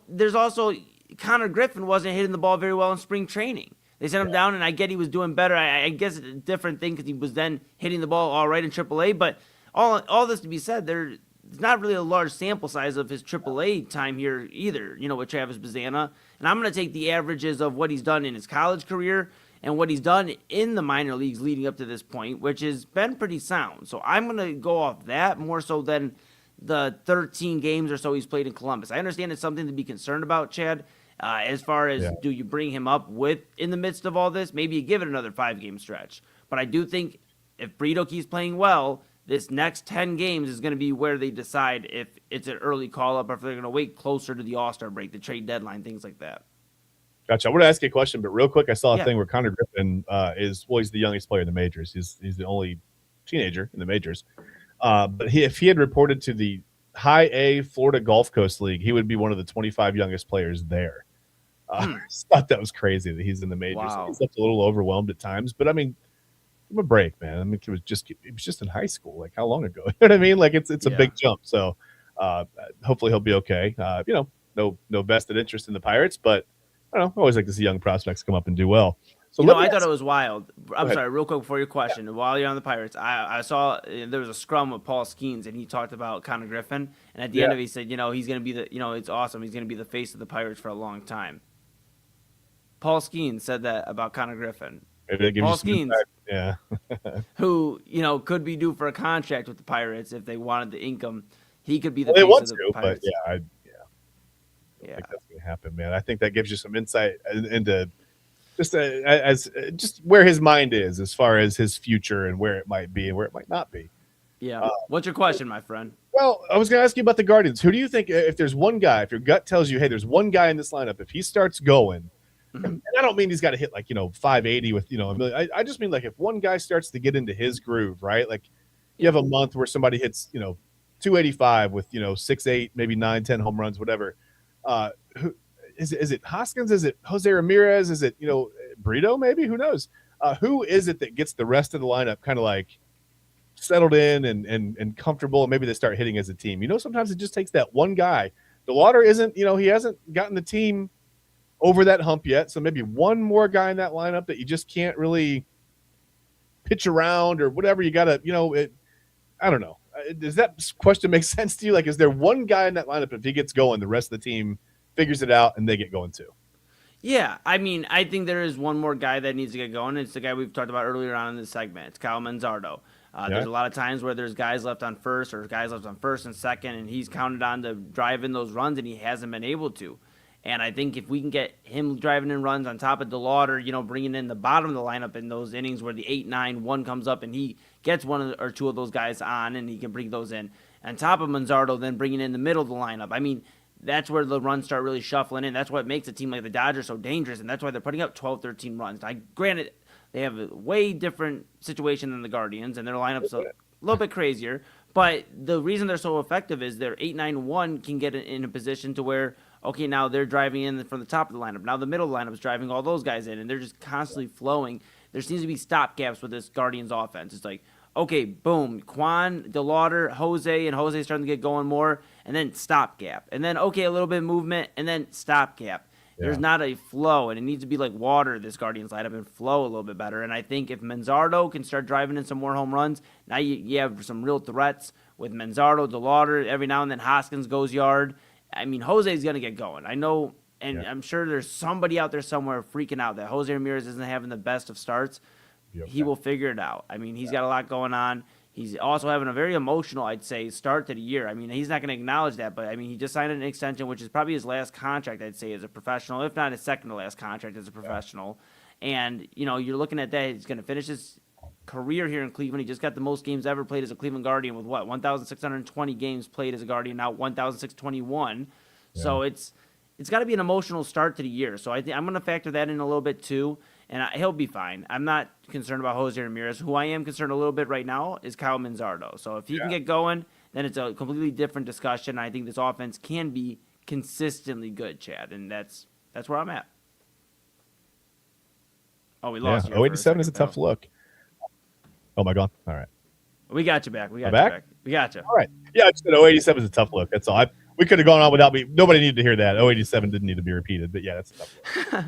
there's also Connor Griffin wasn't hitting the ball very well in spring training. They sent him down, and I get he was doing better. I guess it's a different thing because he was then hitting the ball all right in AAA. But all this to be said, there's not really a large sample size of his AAA time here either, with Travis Bazzana. And I'm going to take the averages of what he's done in his college career and what he's done in the minor leagues leading up to this point, which has been pretty sound. So I'm going to go off that more so than the 13 games or so he's played in Columbus. I understand it's something to be concerned about, Chad. As far as do you bring him up in the midst of all this? Maybe you give it another 5-game stretch. But I do think if Brito keeps playing well, this next 10 games is going to be where they decide if it's an early call-up or if they're going to wait closer to the All-Star break, the trade deadline, things like that. Gotcha. I want to ask you a question, but real quick, I saw a thing where Connor Griffin he's the youngest player in the majors. He's the only teenager in the majors. But if he had reported to the High A Florida Gulf Coast League, he would be one of the 25 youngest players there. I just thought that was crazy that he's in the majors. Wow. He's looked a little overwhelmed at times, but I mean, give him a break, man. I mean, he was just in high school. Like, how long ago? You know what I mean? Like, it's a big jump. So hopefully he'll be okay. No vested interest in the Pirates, but I don't know. I always like to see young prospects come up and do well. So I thought it was wild. I'm sorry, real quick before your question. Yeah. While you're on the Pirates, I saw there was a scrum with Paul Skeens, and he talked about Connor Griffin. And at the end of it, he said, he's going to be it's awesome. He's going to be the face of the Pirates for a long time. Paul Skeens said that about Connor Griffin. Paul Skeens, who, could be due for a contract with the Pirates if they wanted to ink him. He could be the face of the Pirates. But I think that's going to happen, man. I think that gives you some insight into just where his mind is as far as his future and where it might be and where it might not be. Yeah. What's your question, my friend? Well, I was going to ask you about the Guardians. Who do you think, if there's one guy, if your gut tells you, hey, there's one guy in this lineup, if he starts going, and I don't mean he's got to hit 580 with a million. I just mean if one guy starts to get into his groove, right? Like you have a month where somebody hits 285 with 6, 8, maybe 9, 10 home runs, whatever. Who is it? Hoskins? Is it Jose Ramirez? Is it Brito? Maybe, who knows? Who is it that gets the rest of the lineup kind of settled in and comfortable, and maybe they start hitting as a team? Sometimes it just takes that one guy. DeLauder isn't, he hasn't gotten the team over that hump yet, so maybe one more guy in that lineup that you just can't really pitch around or whatever. You got to, I don't know. Does that question make sense to you? Is there one guy in that lineup, if he gets going, the rest of the team figures it out and they get going too? Yeah, I mean, I think there is one more guy that needs to get going. It's the guy we've talked about earlier on in this segment. It's Kyle Manzardo. There's a lot of times where there's guys left on first or guys left on first and second, and he's counted on to drive in those runs, and he hasn't been able to. And I think if we can get him driving in runs on top of DeLauder, bringing in the bottom of the lineup in those innings where the 8-9-1 comes up and he gets one or two of those guys on and he can bring those in. On top of Manzardo, then bringing in the middle of the lineup. I mean, that's where the runs start really shuffling in. That's what makes a team like the Dodgers so dangerous, and that's why they're putting up 12, 13 runs. Now, granted, they have a way different situation than the Guardians, and their lineup's a little bit crazier. But the reason they're so effective is their 8-9-1 can get in a position to where, okay, now they're driving in from the top of the lineup. Now the middle of the lineup is driving all those guys in, and they're just constantly flowing. There seems to be stopgaps with this Guardians offense. It's like, okay, boom, Quan, DeLauder, Jose, and Jose starting to get going more, and then stopgap. And then, okay, a little bit of movement, and then stopgap. Yeah. There's not a flow, and it needs to be like water, this Guardians lineup, and flow a little bit better. And I think if Manzardo can start driving in some more home runs, now you have some real threats with Manzardo, DeLauder. Every now and then Hoskins goes yard. I mean, Jose's going to get going. I know, and I'm sure there's somebody out there somewhere freaking out that Jose Ramirez isn't having the best of starts. He will figure it out. I mean, he's got a lot going on. He's also having a very emotional, I'd say, start to the year. I mean, he's not going to acknowledge that, but, I mean, he just signed an extension, which is probably his last contract, I'd say, as a professional, if not his second to last contract as a professional. And, you're looking at that. He's going to finish his career here in Cleveland. He just got the most games ever played as a Cleveland Guardian with, 1,620 games played as a Guardian, now 1,621. Yeah. So it's got to be an emotional start to the year. So I think I'm going to factor that in a little bit too. And he'll be fine. I'm not concerned about Jose Ramirez. Who I am concerned a little bit right now is Kyle Manzardo. So if he can get going, then it's a completely different discussion. I think this offense can be consistently good, Chad, and that's where I'm at. Oh, we lost you. 087 is a tough look. Oh, my God. All right. We got you back. We got you back. We got you. All right. Yeah, I just said 087 is a tough look. That's all. We could have gone on without me. Nobody needed to hear that. 087 didn't need to be repeated. But, yeah, that's a tough look.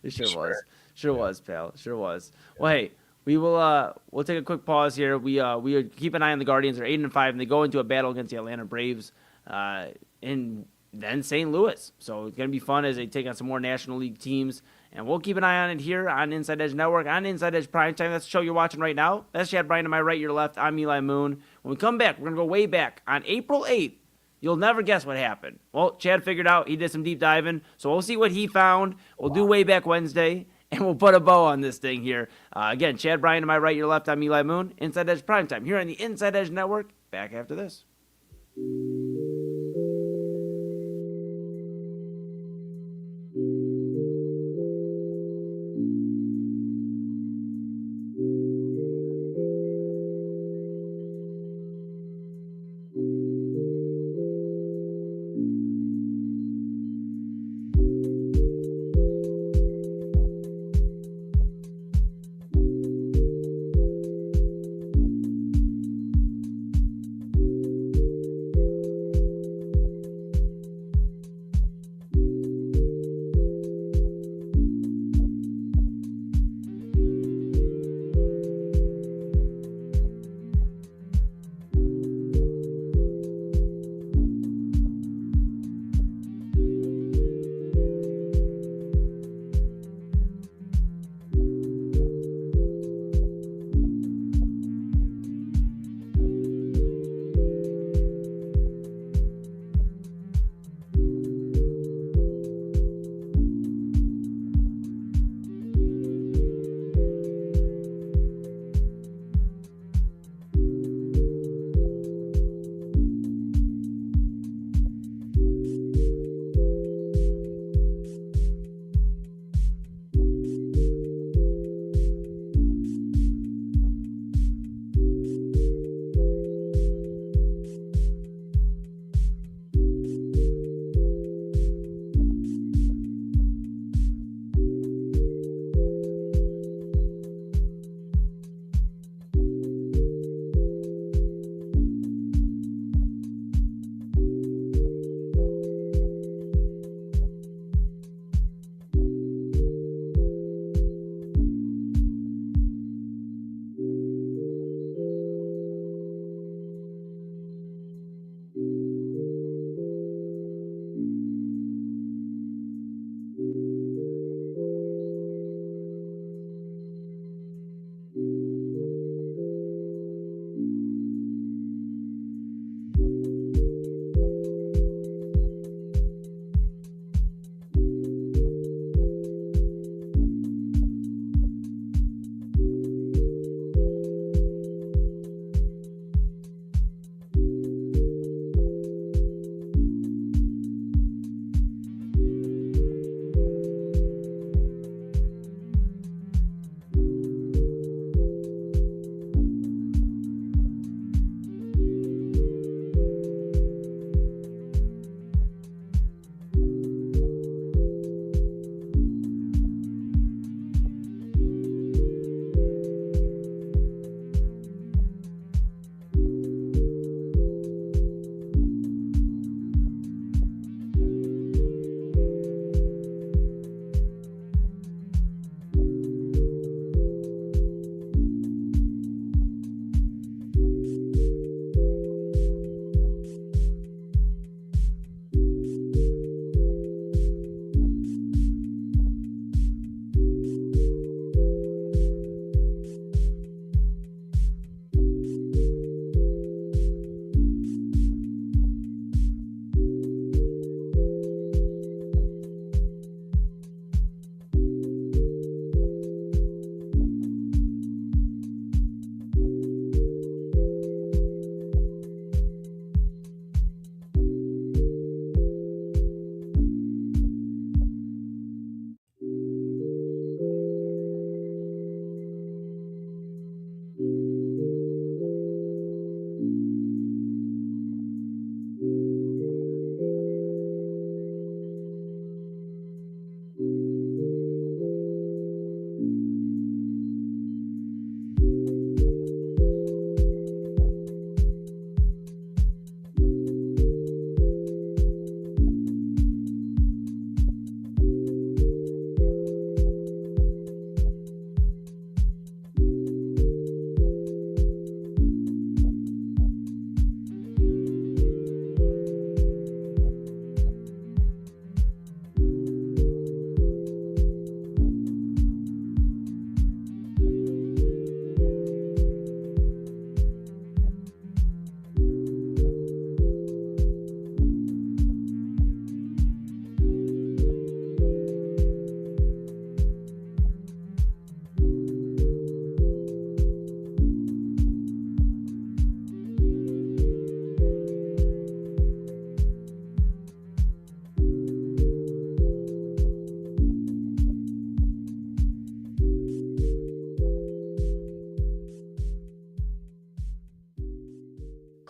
It sure was. Sure was, pal. Sure was. Well, hey, we'll take a quick pause here. We keep an eye on the Guardians. They're 8-5, and they go into a battle against the Atlanta Braves, and then St. Louis. So it's gonna be fun as they take on some more National League teams. And we'll keep an eye on it here on Inside Edge Network, on Inside Edge Primetime. That's the show you're watching right now. That's Chad Bryan to my right, your left. I'm Eli Moon. When we come back, we're going to go way back. On April 8th, you'll never guess what happened. Well, Chad figured out. He did some deep diving. So we'll see what he found. We'll do Wayback Wednesday, and we'll put a bow on this thing here. Again, Chad Bryan to my right, your left. I'm Eli Moon. Inside Edge Primetime here on the Inside Edge Network. Back after this.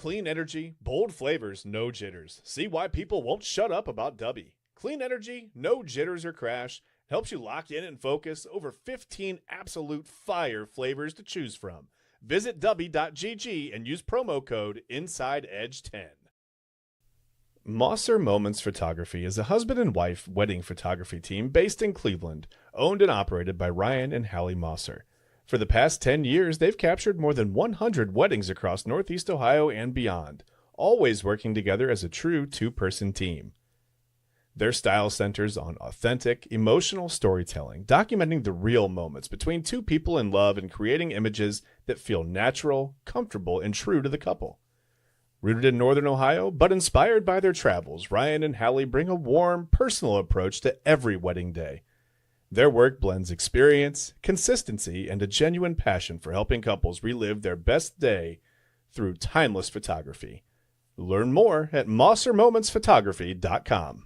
Clean energy, bold flavors, no jitters. See why people won't shut up about Dubby. Clean energy, no jitters or crash. Helps you lock in and focus. Over 15 absolute fire flavors to choose from. Visit Dubby.gg and use promo code InsideEdge10. Mosser Moments Photography is a husband and wife wedding photography team based in Cleveland, owned and operated by Ryan and Hallie Mosser. For the past 10 years, they've captured more than 100 weddings across Northeast Ohio and beyond, always working together as a true two-person team. Their style centers on authentic, emotional storytelling, documenting the real moments between two people in love and creating images that feel natural, comfortable, and true to the couple. Rooted in Northern Ohio, but inspired by their travels, Ryan and Hallie bring a warm, personal approach to every wedding day. Their work blends experience, consistency, and a genuine passion for helping couples relive their best day through timeless photography. Learn more at MosserMomentsPhotography.com.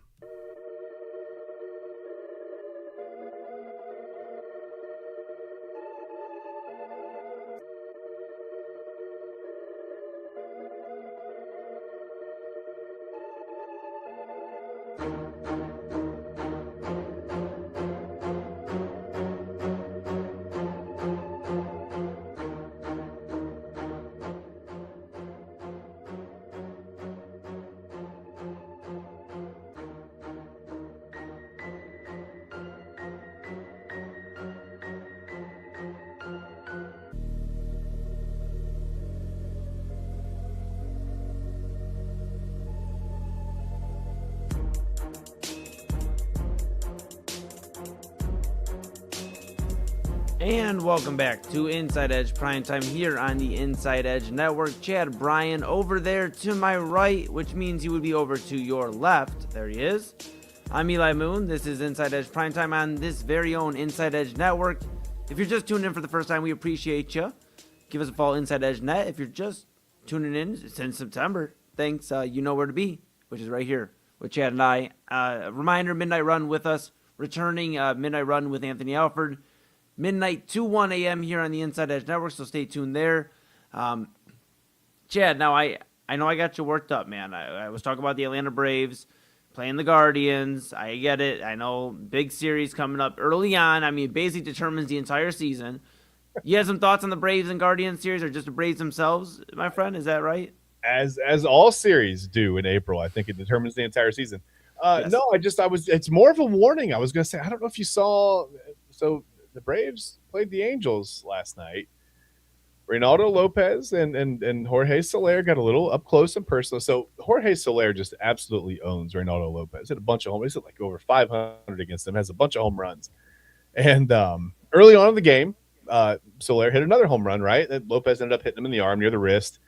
And welcome back to Inside Edge Primetime here on the Inside Edge Network. Chad Bryan over there to my right, which means he would be over to your left. There he is. I'm Eli Moon. This is Inside Edge Primetime on this very own Inside Edge Network. If you're just tuning in for the first time, we appreciate you. Give us a follow, Inside Edge Net. If you're just tuning in, it's in September. Thanks. You know where to be, which is right here with Chad and I. Reminder, Midnight Run with us. Returning Midnight Run with Anthony Alford. Midnight to 1 a.m. here on the Inside Edge Network, so stay tuned there. Chad, now I know I got you worked up, man. I was talking about the Atlanta Braves playing the Guardians. I get it. I know big series coming up early on. I mean, it basically determines the entire season. You have some thoughts on the Braves and Guardians series, or just the Braves themselves, my friend? Is that right? As all series do in April, I think it determines the entire season. Yes. No, it's more of a warning. I was going to say, I don't know if you saw, so the Braves played the Angels last night. Reynaldo Lopez and Jorge Soler got a little up close and personal. So Jorge Soler just absolutely owns Reynaldo Lopez. Hit a bunch of home. He's hit like over 500 against him. Has a bunch of home runs. And early on in the game, Soler hit another home run. Right, that Lopez ended up hitting him in the arm near the wrist.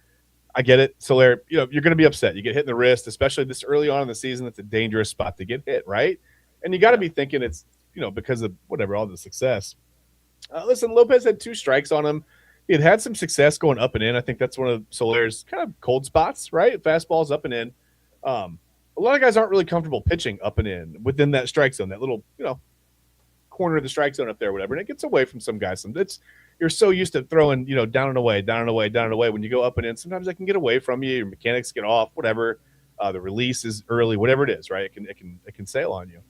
I get it, Soler. You're going to be upset. You get hit in the wrist, especially this early on in the season. It's a dangerous spot to get hit, right? And you got to be thinking it's because of whatever, all the success. Listen, Lopez had 2 strikes on him. He had some success going up and in. I think that's one of Soler's kind of cold spots, right? Fastballs up and in. A lot of guys aren't really comfortable pitching up and in within that strike zone, that little, corner of the strike zone up there, whatever. And it gets away from some guys. You're so used to throwing, down and away, down and away, down and away. When you go up and in, sometimes it can get away from you. Your mechanics get off, whatever. The release is early, whatever it is, right? It can sail on you.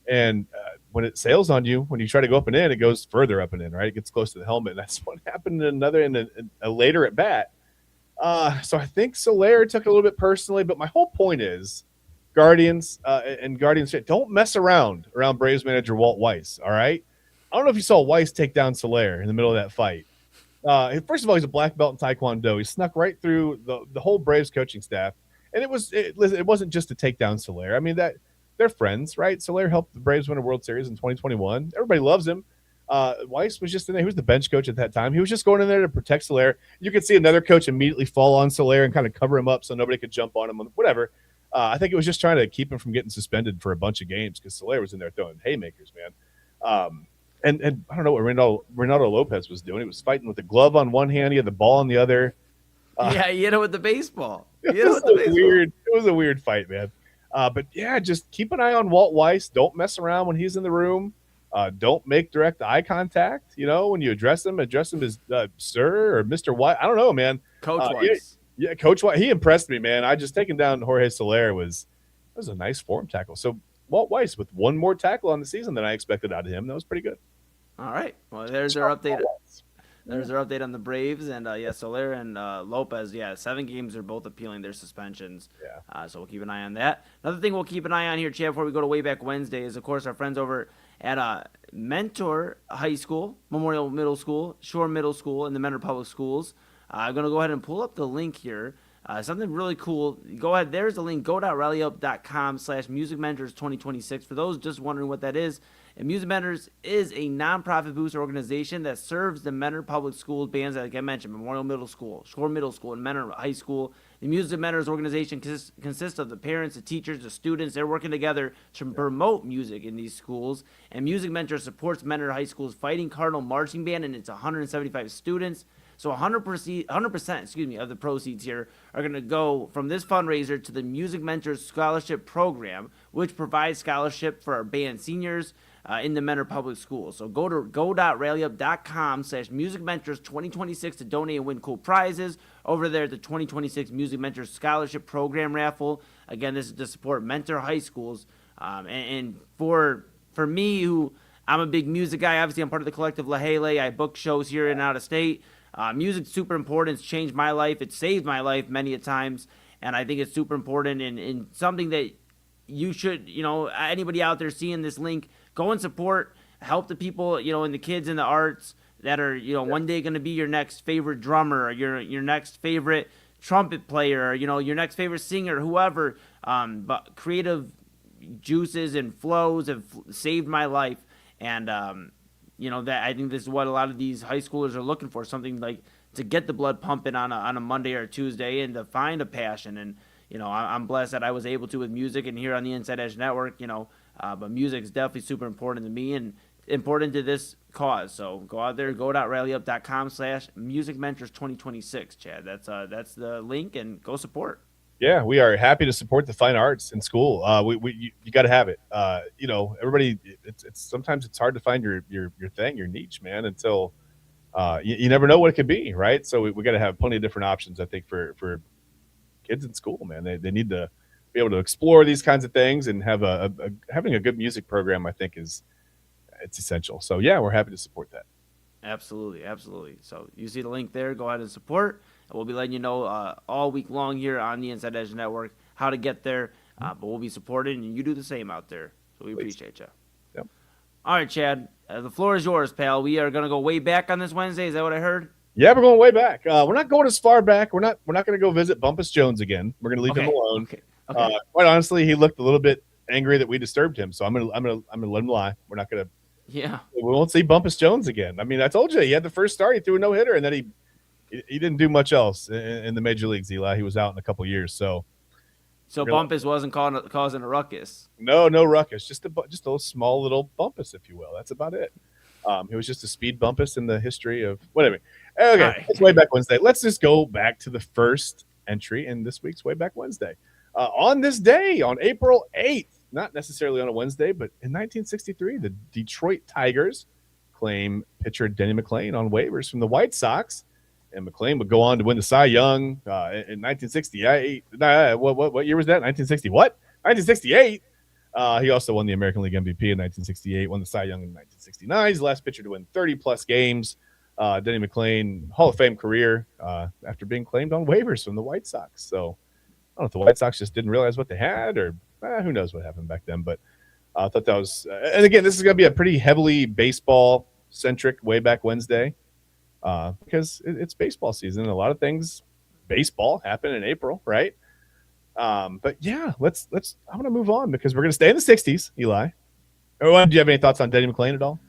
And when it sails on you, when you try to go up and in, it goes further up and in, right? It gets close to the helmet. That's what happened in a later at bat. So I think Soler took it a little bit personally, but my whole point is Guardians and Guardians, don't mess around Braves manager Walt Weiss, all right? I don't know if you saw Weiss take down Soler in the middle of that fight. First of all, he's a black belt in Taekwondo. He snuck right through the whole Braves coaching staff. And it wasn't just to take down Soler. I mean, they're friends, right? Soler helped the Braves win a World Series in 2021. Everybody loves him. Weiss was just in there. He was the bench coach at that time. He was just going in there to protect Soler. You could see another coach immediately fall on Soler and kind of cover him up so nobody could jump on him, whatever. I think it was just trying to keep him from getting suspended for a bunch of games because Soler was in there throwing haymakers, man. And I don't know what Reynaldo Lopez was doing. He was fighting with the glove on one hand. He had the ball on the other. He hit it with the baseball. It was a weird fight, man. But yeah, just keep an eye on Walt Weiss. Don't mess around when he's in the room. Don't make direct eye contact. When you address him as sir or Mr. White. I don't know, man. Coach Weiss. Yeah, Coach White, he impressed me, man. I just taking down Jorge Soler was a nice form tackle. So Walt Weiss with one more tackle on the season than I expected out of him. That was pretty good. All right. Well, there's our update. There's our update on the Braves, and Soler and Lopez. Yeah, 7 games are both appealing their suspensions. Yeah. So we'll keep an eye on that. Another thing we'll keep an eye on here, Chad, before we go to Wayback Wednesday, is of course our friends over at Mentor High School, Memorial Middle School, Shore Middle School, and the Mentor Public Schools. I'm gonna go ahead and pull up the link here. Something really cool. Go ahead. There's the link. Go.rallyup.com/Music Mentors 2026. For those just wondering what that is. And Music Mentors is a nonprofit booster organization that serves the Mentor Public Schools bands, like I mentioned, Memorial Middle School, Shore Middle School, and Mentor High School. The Music Mentors organization consists of the parents, the teachers, the students. They're working together to promote music in these schools. And Music Mentors supports Mentor High School's Fighting Cardinal Marching Band and its 175 students. So 100% of the proceeds here are going to go from this fundraiser to the Music Mentors Scholarship Program, which provides scholarship for our band seniors in the Mentor Public Schools. So go to go.rallyup.com/Music Mentors 2026 to donate and win cool prizes. Over there at the 2026 Music Mentors Scholarship Program raffle. Again, this is to support Mentor High Schools. And for me, who I'm a big music guy, obviously I'm part of the collective La Hele. I book shows here and out of state. Music's super important. It's changed my life. It saved my life many a times. And I think it's super important and something that you should, anybody out there seeing this link, go and support, help the people, and the kids in the arts that are, one day going to be your next favorite drummer, or your next favorite trumpet player, or, your next favorite singer, whoever. But creative juices and flows have saved my life. And, that I think this is what a lot of these high schoolers are looking for, something like to get the blood pumping on a Monday or Tuesday and to find a passion. And, I'm blessed that I was able to with music and here on the Inside Edge Network, but music is definitely super important to me and important to this cause. So go out there, go.rallyup.com/Music Mentors 2026, Chad. That's the link, and go support. Yeah, we are happy to support the fine arts in school. You got to have it. Everybody. It's sometimes it's hard to find your thing, your niche, man. Until you never know what it could be, right? So we got to have plenty of different options. I think for kids in school, man, they need to be able to explore these kinds of things and have having a good music program. I think it's essential. So yeah, we're happy to support that. Absolutely. So you see the link there. Go ahead and support. And we'll be letting you know all week long here on the Inside Edge Network how to get there. But we'll be supporting, and you do the same out there. So we appreciate you. Yep. All right, Chad. The floor is yours, pal. We are going to go way back on this Wednesday. Is that what I heard? Yeah, we're going way back. We're not going as far back. We're not going to go visit Bumpus Jones again. We're going to leave him alone. Okay. Quite honestly, he looked a little bit angry that we disturbed him. So I'm gonna let him lie. We're not going to. Yeah. We won't see Bumpus Jones again. I mean, I told you he had the first start. He threw a no-hitter, and then he didn't do much else in the major leagues, Eli. He was out in a couple years. So Bumpus wasn't causing a ruckus. No ruckus. Just a small little Bumpus, if you will. That's about it. It was just a speed Bumpus in the history of whatever. Okay, right. It's Wayback Wednesday. Let's just go back to the first entry in this week's Wayback Wednesday. On this day, on April 8th, not necessarily on a Wednesday, but in 1963, the Detroit Tigers claim pitcher Denny McLain on waivers from the White Sox, and McLain would go on to win the Cy Young in 1968. What year was that? 1960 what? 1968. He also won the American League MVP in 1968, won the Cy Young in 1969. He's the last pitcher to win 30-plus games. Denny McLain, Hall of Fame career after being claimed on waivers from the White Sox. So I don't know if the White Sox just didn't realize what they had, or who knows what happened back then. But I thought that was and again, this is going to be a pretty heavily baseball-centric Wayback Wednesday because it's baseball season. A lot of things baseball happen in April, right? But yeah, let's I want to move on because we're going to stay in the 60s, Eli. Do you have any thoughts on Denny McLain at all?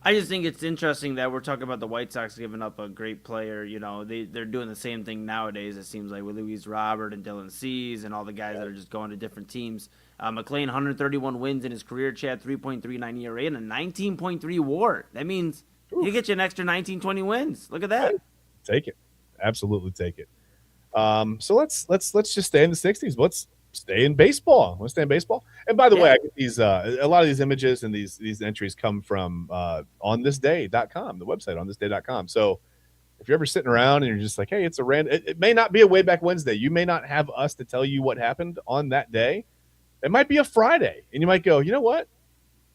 I just think it's interesting that we're talking about the White Sox giving up a great player. They're doing the same thing nowadays, it seems like, with Luis Robert and Dylan Cease and all the guys that are just going to different teams. McLain, 131 wins in his career, Chad, 3.39 ERA, and a 19.3 WAR. That means he gets you an extra 19, 20 wins. Look at that. Take it. Absolutely take it. So let's just stay in the 60s. Let's stay in baseball. Let's stay in baseball. And by the way, I get these a lot of these images and these entries come from onthisday.com, the website onthisday.com. So if you're ever sitting around and you're just like, hey, it's a random, it may not be a Wayback Wednesday. You may not have us to tell you what happened on that day. It might be a Friday. And you might go, you know what?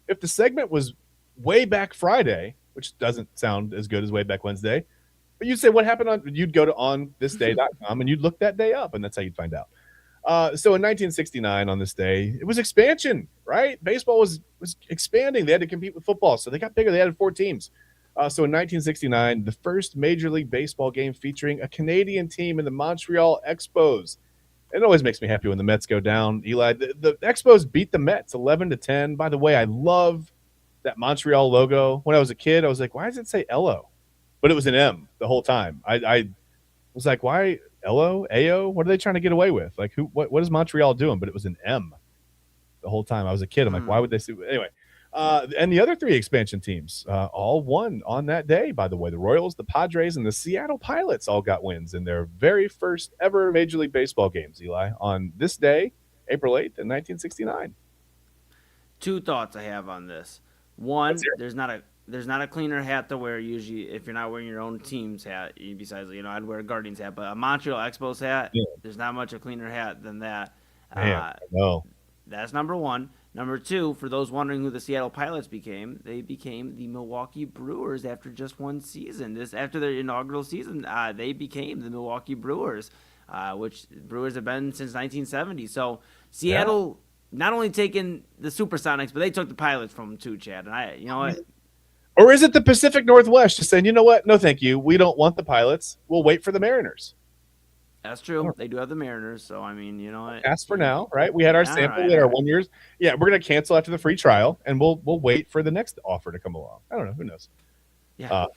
If the segment was Wayback Friday, which doesn't sound as good as Wayback Wednesday, but you'd say what happened on, you'd go to onthisday.com and you'd look that day up, and that's how you'd find out. So in 1969, on this day, it was expansion, right? Baseball was expanding. They had to compete with football, so they got bigger. They added 4 teams. So in 1969, the first Major League Baseball game featuring a Canadian team in the Montreal Expos. It always makes me happy when the Mets go down. Eli, the Expos beat the Mets 11-10. By the way, I love that Montreal logo. When I was a kid, I was like, why does it say LO? But it was an M the whole time. I was like, why LO, AO? What are they trying to get away with? Like, what is Montreal doing? But it was an M the whole time. I was a kid. I'm like, why would they say? Anyway, and the other 3 expansion teams all won on that day, by the way. The Royals, the Padres, and the Seattle Pilots all got wins in their very first ever Major League Baseball games, Eli, on this day, April 8th, in 1969. 2 thoughts I have on this. One, there's not a cleaner hat to wear usually if you're not wearing your own team's hat. Besides, I'd wear a Guardians hat, but a Montreal Expos hat, there's not much a cleaner hat than that. Man, no. That's number 1. Number 2, for those wondering who the Seattle Pilots became, they became the Milwaukee Brewers after just 1 season. After their inaugural season, they became the Milwaukee Brewers, which Brewers have been since 1970. So Seattle not only taking the Supersonics, but they took the Pilots from them too, Chad. And you know what? Or is it the Pacific Northwest just saying, you know what? No, thank you. We don't want the Pilots. We'll wait for the Mariners. That's true. They do have the Mariners, so I mean, you know what? Pass for now, right? We had our sample, we had our 1 year. Yeah, we're gonna cancel after the free trial, and we'll wait for the next offer to come along. I don't know, who knows? Yeah.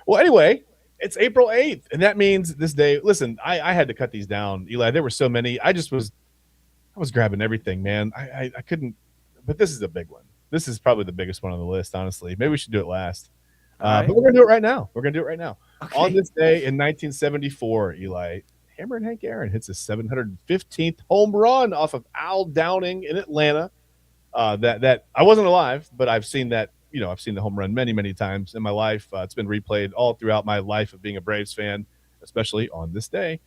Well, anyway, it's April 8th, and that means this day. Listen, I had to cut these down, Eli. There were so many. I was grabbing everything, man. I couldn't, but this is a big one. This is probably the biggest one on the list, honestly. Maybe we should do it last. But we're gonna do it right now. Okay. On this day in 1974, Eli, Hammer and Hank Aaron hits his 715th home run off of Al Downing in Atlanta. That I wasn't alive, but I've seen that. I've seen the home run many, many times in my life. It's been replayed all throughout my life of being a Braves fan, especially on this day.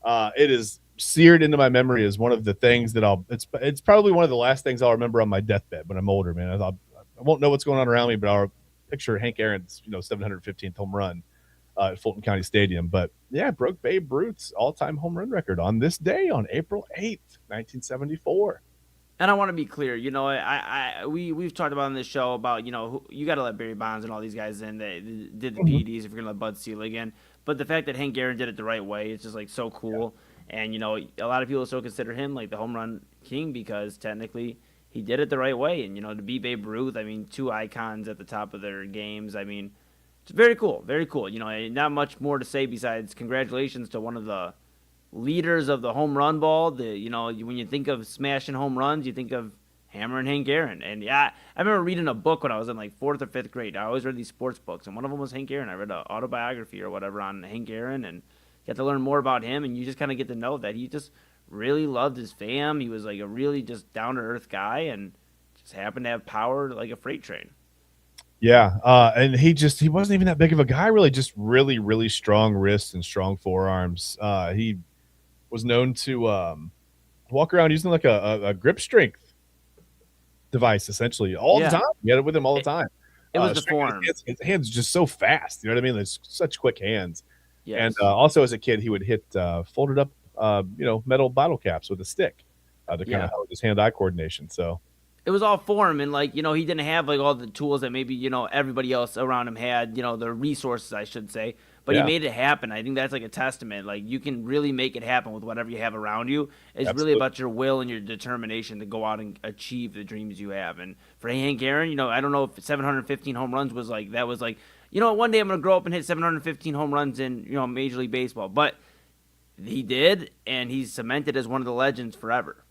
It is seared into my memory as one of the things that it's probably one of the last things I'll remember on my deathbed when I'm older, man. I won't know what's going on around me, but I'll picture Hank Aaron's 715th home run at Fulton County Stadium. But yeah, broke Babe Ruth's all-time home run record on this day, on April 8th, 1974. And I want to be clear, we've talked about on this show about, you got to let Barry Bonds and all these guys in. They did the PEDs if you're going to let Bud Selig in. But the fact that Hank Aaron did it the right way, it's just like so cool. Yeah. And, a lot of people still consider him like the home run king because technically he did it the right way. And, to beat Babe Ruth, 2 icons at the top of their games. It's very cool, very cool. Not much more to say besides congratulations to one of the leaders of the home run ball. When you think of smashing home runs, you think of Hammer and Hank Aaron. And yeah, I remember reading a book when I was in like 4th or 5th grade. I always read these sports books, and one of them was Hank Aaron. I read an autobiography or whatever on Hank Aaron, and got to learn more about him. And you just kind of get to know that he just really loved his fam. He was like a really just down to earth guy, and just happened to have power like a freight train. Yeah, and he wasn't even that big of a guy, really. Just really, really strong wrists and strong forearms. He was known to walk around using like a grip strength device, essentially, all the time. He had it with him all the time. It was the form. His hands just so fast. You know what I mean? There's such quick hands. Yes. And also as a kid, he would hit folded up, metal bottle caps with a stick to kind of help his hand-eye coordination. So it was all form, and he didn't have like all the tools that maybe everybody else around him had, the resources, I should say. But he made it happen. I think that's like a testament. Like, you can really make it happen with whatever you have around you. It's really about your will and your determination to go out and achieve the dreams you have. And for Hank Aaron, I don't know if 715 home runs was like, that was like, one day I'm going to grow up and hit 715 home runs in, Major League Baseball. But he did, and he's cemented as one of the legends forever.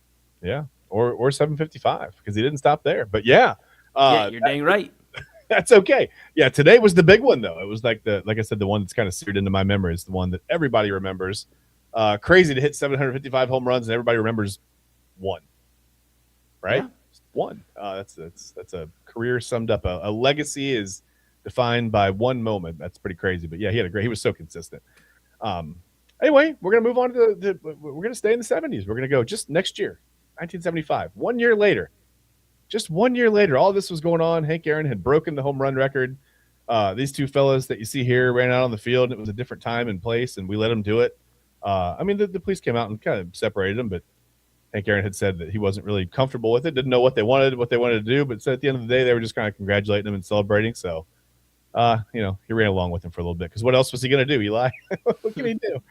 Yeah, or 755, because he didn't stop there. But yeah, you're dang right. That's okay. Yeah, today was the big one, though. It was like I said, the one that's kind of seared into my memory is the one that everybody remembers. Crazy to hit 755 home runs, and everybody remembers one. Right? Yeah. One. That's a career summed up. A legacy is defined by one moment. That's pretty crazy. But yeah, he was so consistent. Anyway, we're going to move on to we're going to stay in the 70s. We're going to go just next year, 1975, 1 year later. Just 1 year later, all this was going on. Hank Aaron had broken the home run record. These two fellas that you see here ran out on the field, and it was a different time and place, and we let them do it. I mean, the police came out and kind of separated them, but Hank Aaron had said that he wasn't really comfortable with it, didn't know what they wanted to do, but said at the end of the day, they were just kind of congratulating him and celebrating. So, he ran along with him for a little bit, because what else was he going to do, Eli? What can he do?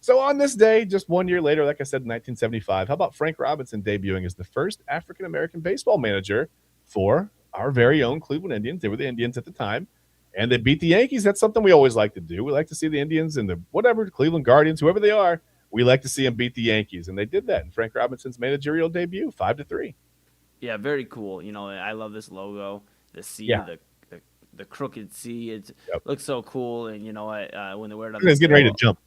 So on this day, just 1 year later, like I said, in 1975, how about Frank Robinson debuting as the first African-American baseball manager for our very own Cleveland Indians? They were the Indians at the time, and they beat the Yankees. That's something we always like to do. We like to see the Indians and the Cleveland Guardians, whoever they are, we like to see them beat the Yankees, and they did that in Frank Robinson's managerial debut, 5-3. Yeah, very cool. I love this logo, the C, Yeah. the crooked C. It Yep. looks so cool, and when they wear it on He's getting ready to jump.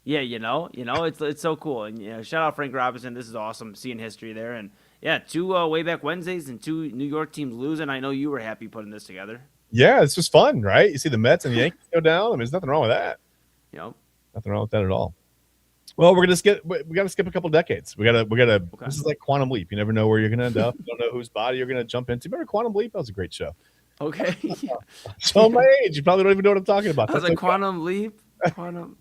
Yeah, it's so cool. And shout out Frank Robinson. This is awesome, seeing history there. And yeah, 2 Wayback Wednesdays and 2 New York teams losing. I know you were happy putting this together. Yeah, it's just fun, right? You see the Mets and the Yankees go down. I mean, there's nothing wrong with that. Nothing wrong with that at all. Well, we got to skip a couple decades. We gotta. Okay. This is like Quantum Leap. You never know where you're gonna end up. You don't know whose body you're gonna jump into. Remember Quantum Leap? That was a great show. Okay. Show my age. You probably don't even know what I'm talking about. I was like, Quantum Leap. Quantum. Leap.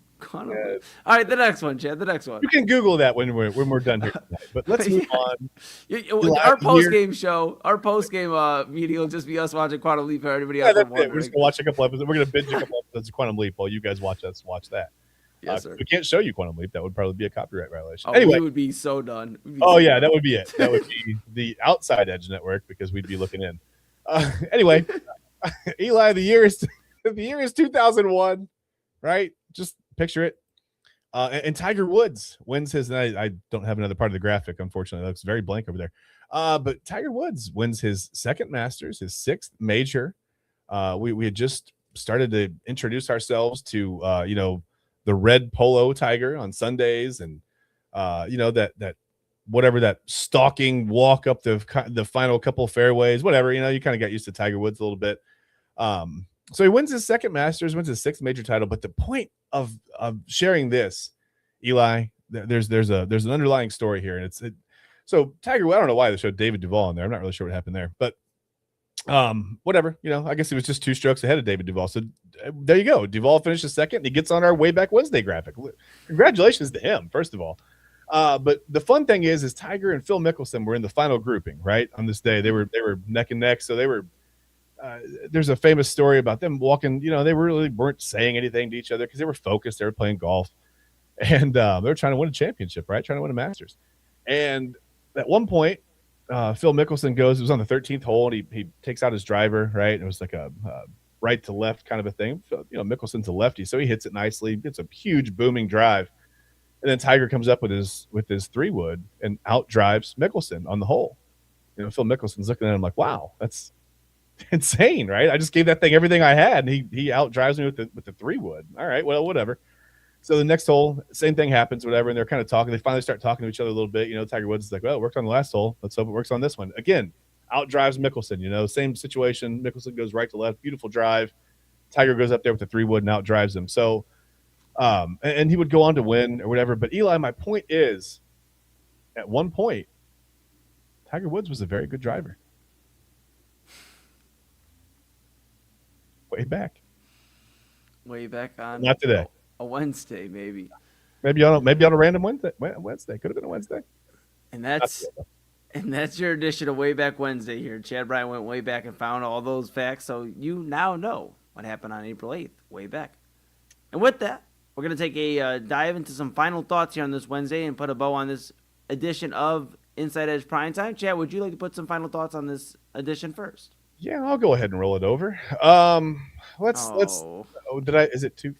All right, the next one, Chad. The next one. You can Google that when we're done here tonight. But let's move on. Our post game show, our post game meeting will just be us watching Quantum Leap for everybody else. That's it. We're just gonna watch a couple episodes. We're gonna binge a couple episodes of Quantum Leap while you guys watch that. Yes, sir. We can't show you Quantum Leap. That would probably be a copyright violation. Oh, anyway, we would be so done. That would be it. That would be the Outside Edge Network, because we'd be looking in. Anyway, Eli, the year is 2001, right? Just picture it. And Tiger Woods wins his. I don't have another part of the graphic, unfortunately. It looks very blank over there. But Tiger Woods wins his second Masters, his 6th major. We had just started to introduce ourselves to the red polo Tiger on Sundays, and that whatever, that stalking walk up the final couple of fairways, whatever, you kind of got used to Tiger Woods a little bit. So he wins his second Masters, wins his 6th major title. But the point of sharing this, Eli, there's an underlying story here, and so Tiger. I don't know why they showed David Duval in there. I'm not really sure what happened there, but whatever. I guess he was just 2 strokes ahead of David Duval. So there you go. Duval finishes second, and he gets on our Wayback Wednesday graphic. Congratulations to him, first of all. But the fun thing is Tiger and Phil Mickelson were in the final grouping, right? On this day, they were neck and neck. So they were. There's a famous story about them walking. They really weren't saying anything to each other because they were focused. They were playing golf, and they were trying to win a championship, right? Trying to win a Masters. And at one point, Phil Mickelson goes. It was on the 13th hole, and he takes out his driver, right? And it was like a right to left kind of a thing. Mickelson's a lefty, so he hits it nicely. Gets a huge booming drive, and then Tiger comes up with his 3-wood and out drives Mickelson on the hole. Phil Mickelson's looking at him like, wow, that's insane, right? I just gave that thing everything I had, and he out drives me with the 3-wood. All right, well, whatever. So the next hole, same thing happens, whatever, and they're kind of talking. They finally start talking to each other a little bit. Tiger Woods is like, well, it worked on the last hole. Let's hope it works on this one. Again, out drives Mickelson. Same situation. Mickelson goes right to left, beautiful drive. Tiger goes up there with the 3-wood and out drives him. So, and he would go on to win or whatever. But Eli, my point is, at one point, Tiger Woods was a very good driver. Way back on not today. A Wednesday, maybe on a random Wednesday. Could have been a Wednesday. And that's your edition of Wayback Wednesday here. Chad Bryan went way back and found all those facts, so you now know what happened on April 8th, way back. And with that, we're going to take a dive into some final thoughts here on this Wednesday and put a bow on this edition of Inside Edge Primetime. Chad, would you like to put some final thoughts on this edition first? Yeah, I'll go ahead and roll it over. Let's. Is it too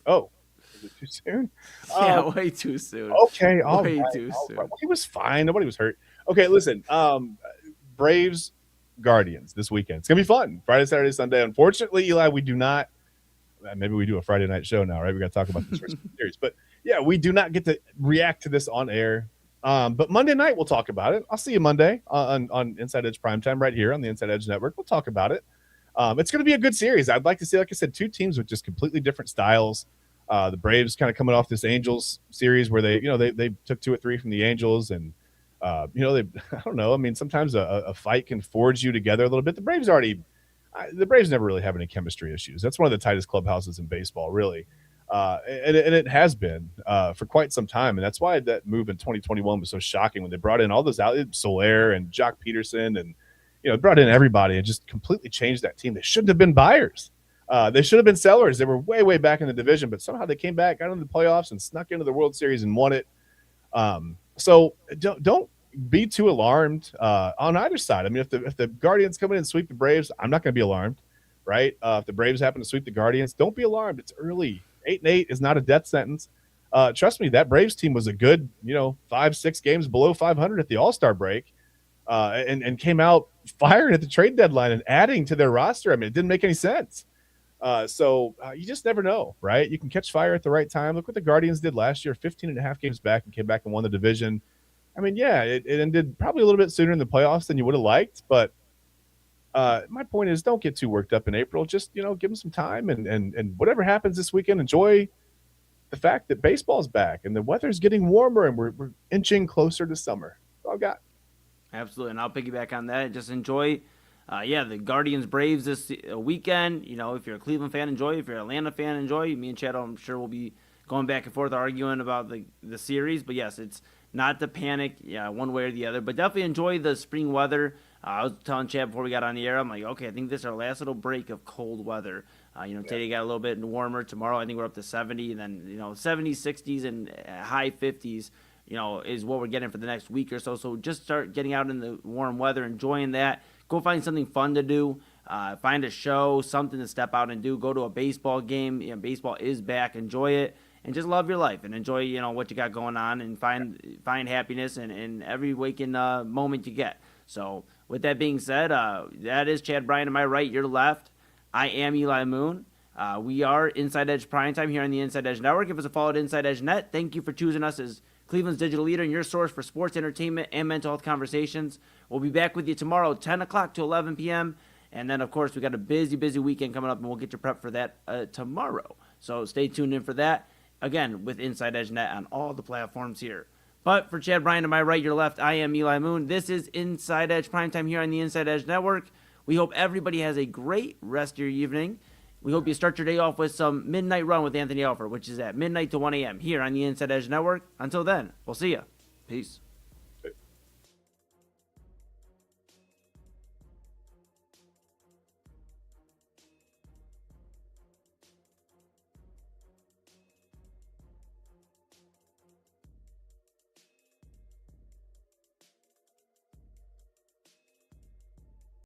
soon? Yeah, way too soon. Okay, way too soon. Right. Well, he was fine. Nobody was hurt. Okay, listen. Braves Guardians this weekend. It's gonna be fun. Friday, Saturday, Sunday. Unfortunately, Eli, we do not. Maybe we do a Friday night show now, right? We got to talk about this series, but yeah, we do not get to react to this on air. But Monday night we'll talk about it. I'll see you Monday on Inside Edge Primetime right here on the Inside Edge Network. We'll talk about it. It's going to be a good series. I'd like to see, like I said, two teams with just completely different styles. The Braves kind of coming off this Angels series where they took 2 or 3 from the Angels, and they I don't know. I mean, sometimes a fight can forge you together a little bit. The Braves never really have any chemistry issues. That's one of the tightest clubhouses in baseball, really. And it has been for quite some time. And that's why that move in 2021 was so shocking when they brought in all those out, Soler and Jock Peterson, and brought in everybody and just completely changed that team. They shouldn't have been buyers. They should have been sellers. They were way, way back in the division, but somehow they came back, got into the playoffs, and snuck into the World Series and won it. So don't be too alarmed on either side. I mean, if the Guardians come in and sweep the Braves, I'm not going to be alarmed, right? If the Braves happen to sweep the Guardians, don't be alarmed. It's early. 8-8 is not a death sentence. Trust me, that Braves team was a good, 5-6 games below 500 at the All-Star break, and came out firing at the trade deadline and adding to their roster. I mean, it didn't make any sense. So you just never know, right? You can catch fire at the right time. Look what the Guardians did last year, 15 and a half games back, and came back and won the division. I mean, yeah, it ended probably a little bit sooner in the playoffs than you would have liked, but my point is, don't get too worked up in April. Just, give them some time, and whatever happens this weekend, enjoy the fact that baseball's back and the weather's getting warmer and we're inching closer to summer. That's all I've got. Absolutely, and I'll piggyback on that. Just enjoy, the Guardians Braves this weekend. If you're a Cleveland fan, enjoy. If you're an Atlanta fan, enjoy. Me and Chad, I'm sure, will be going back and forth arguing about the series. But yes, it's not to panic, one way or the other. But definitely enjoy the spring weather. I was telling Chad before we got on the air, I'm like, okay, I think this is our last little break of cold weather. Today got a little bit warmer. Tomorrow, I think we're up to 70, and then 70s, 60s, and high 50s. Is what we're getting for the next week or so. So just start getting out in the warm weather, enjoying that. Go find something fun to do. Find a show, something to step out and do. Go to a baseball game. Baseball is back. Enjoy it, and just love your life and enjoy what you got going on, and find happiness in every waking moment you get. So with that being said, that is Chad Bryan to my right, your left. I am Eli Moon. We are Inside Edge Primetime here on the Inside Edge Network. Give us a follow at Inside Edge Net. Thank you for choosing us as Cleveland's digital leader and your source for sports, entertainment, and mental health conversations. We'll be back with you tomorrow, 10 o'clock to 11 p.m. And then, of course, we got a busy, busy weekend coming up, and we'll get you prepped for that tomorrow. So stay tuned in for that. Again, with Inside Edge Net on all the platforms here. But for Chad Bryan to my right, your left, I am Eli Moon. This is Inside Edge Primetime here on the Inside Edge Network. We hope everybody has a great rest of your evening. We hope you start your day off with some Midnight Run with Anthony Alford, which is at midnight to 1 a.m. here on the Inside Edge Network. Until then, we'll see you. Peace.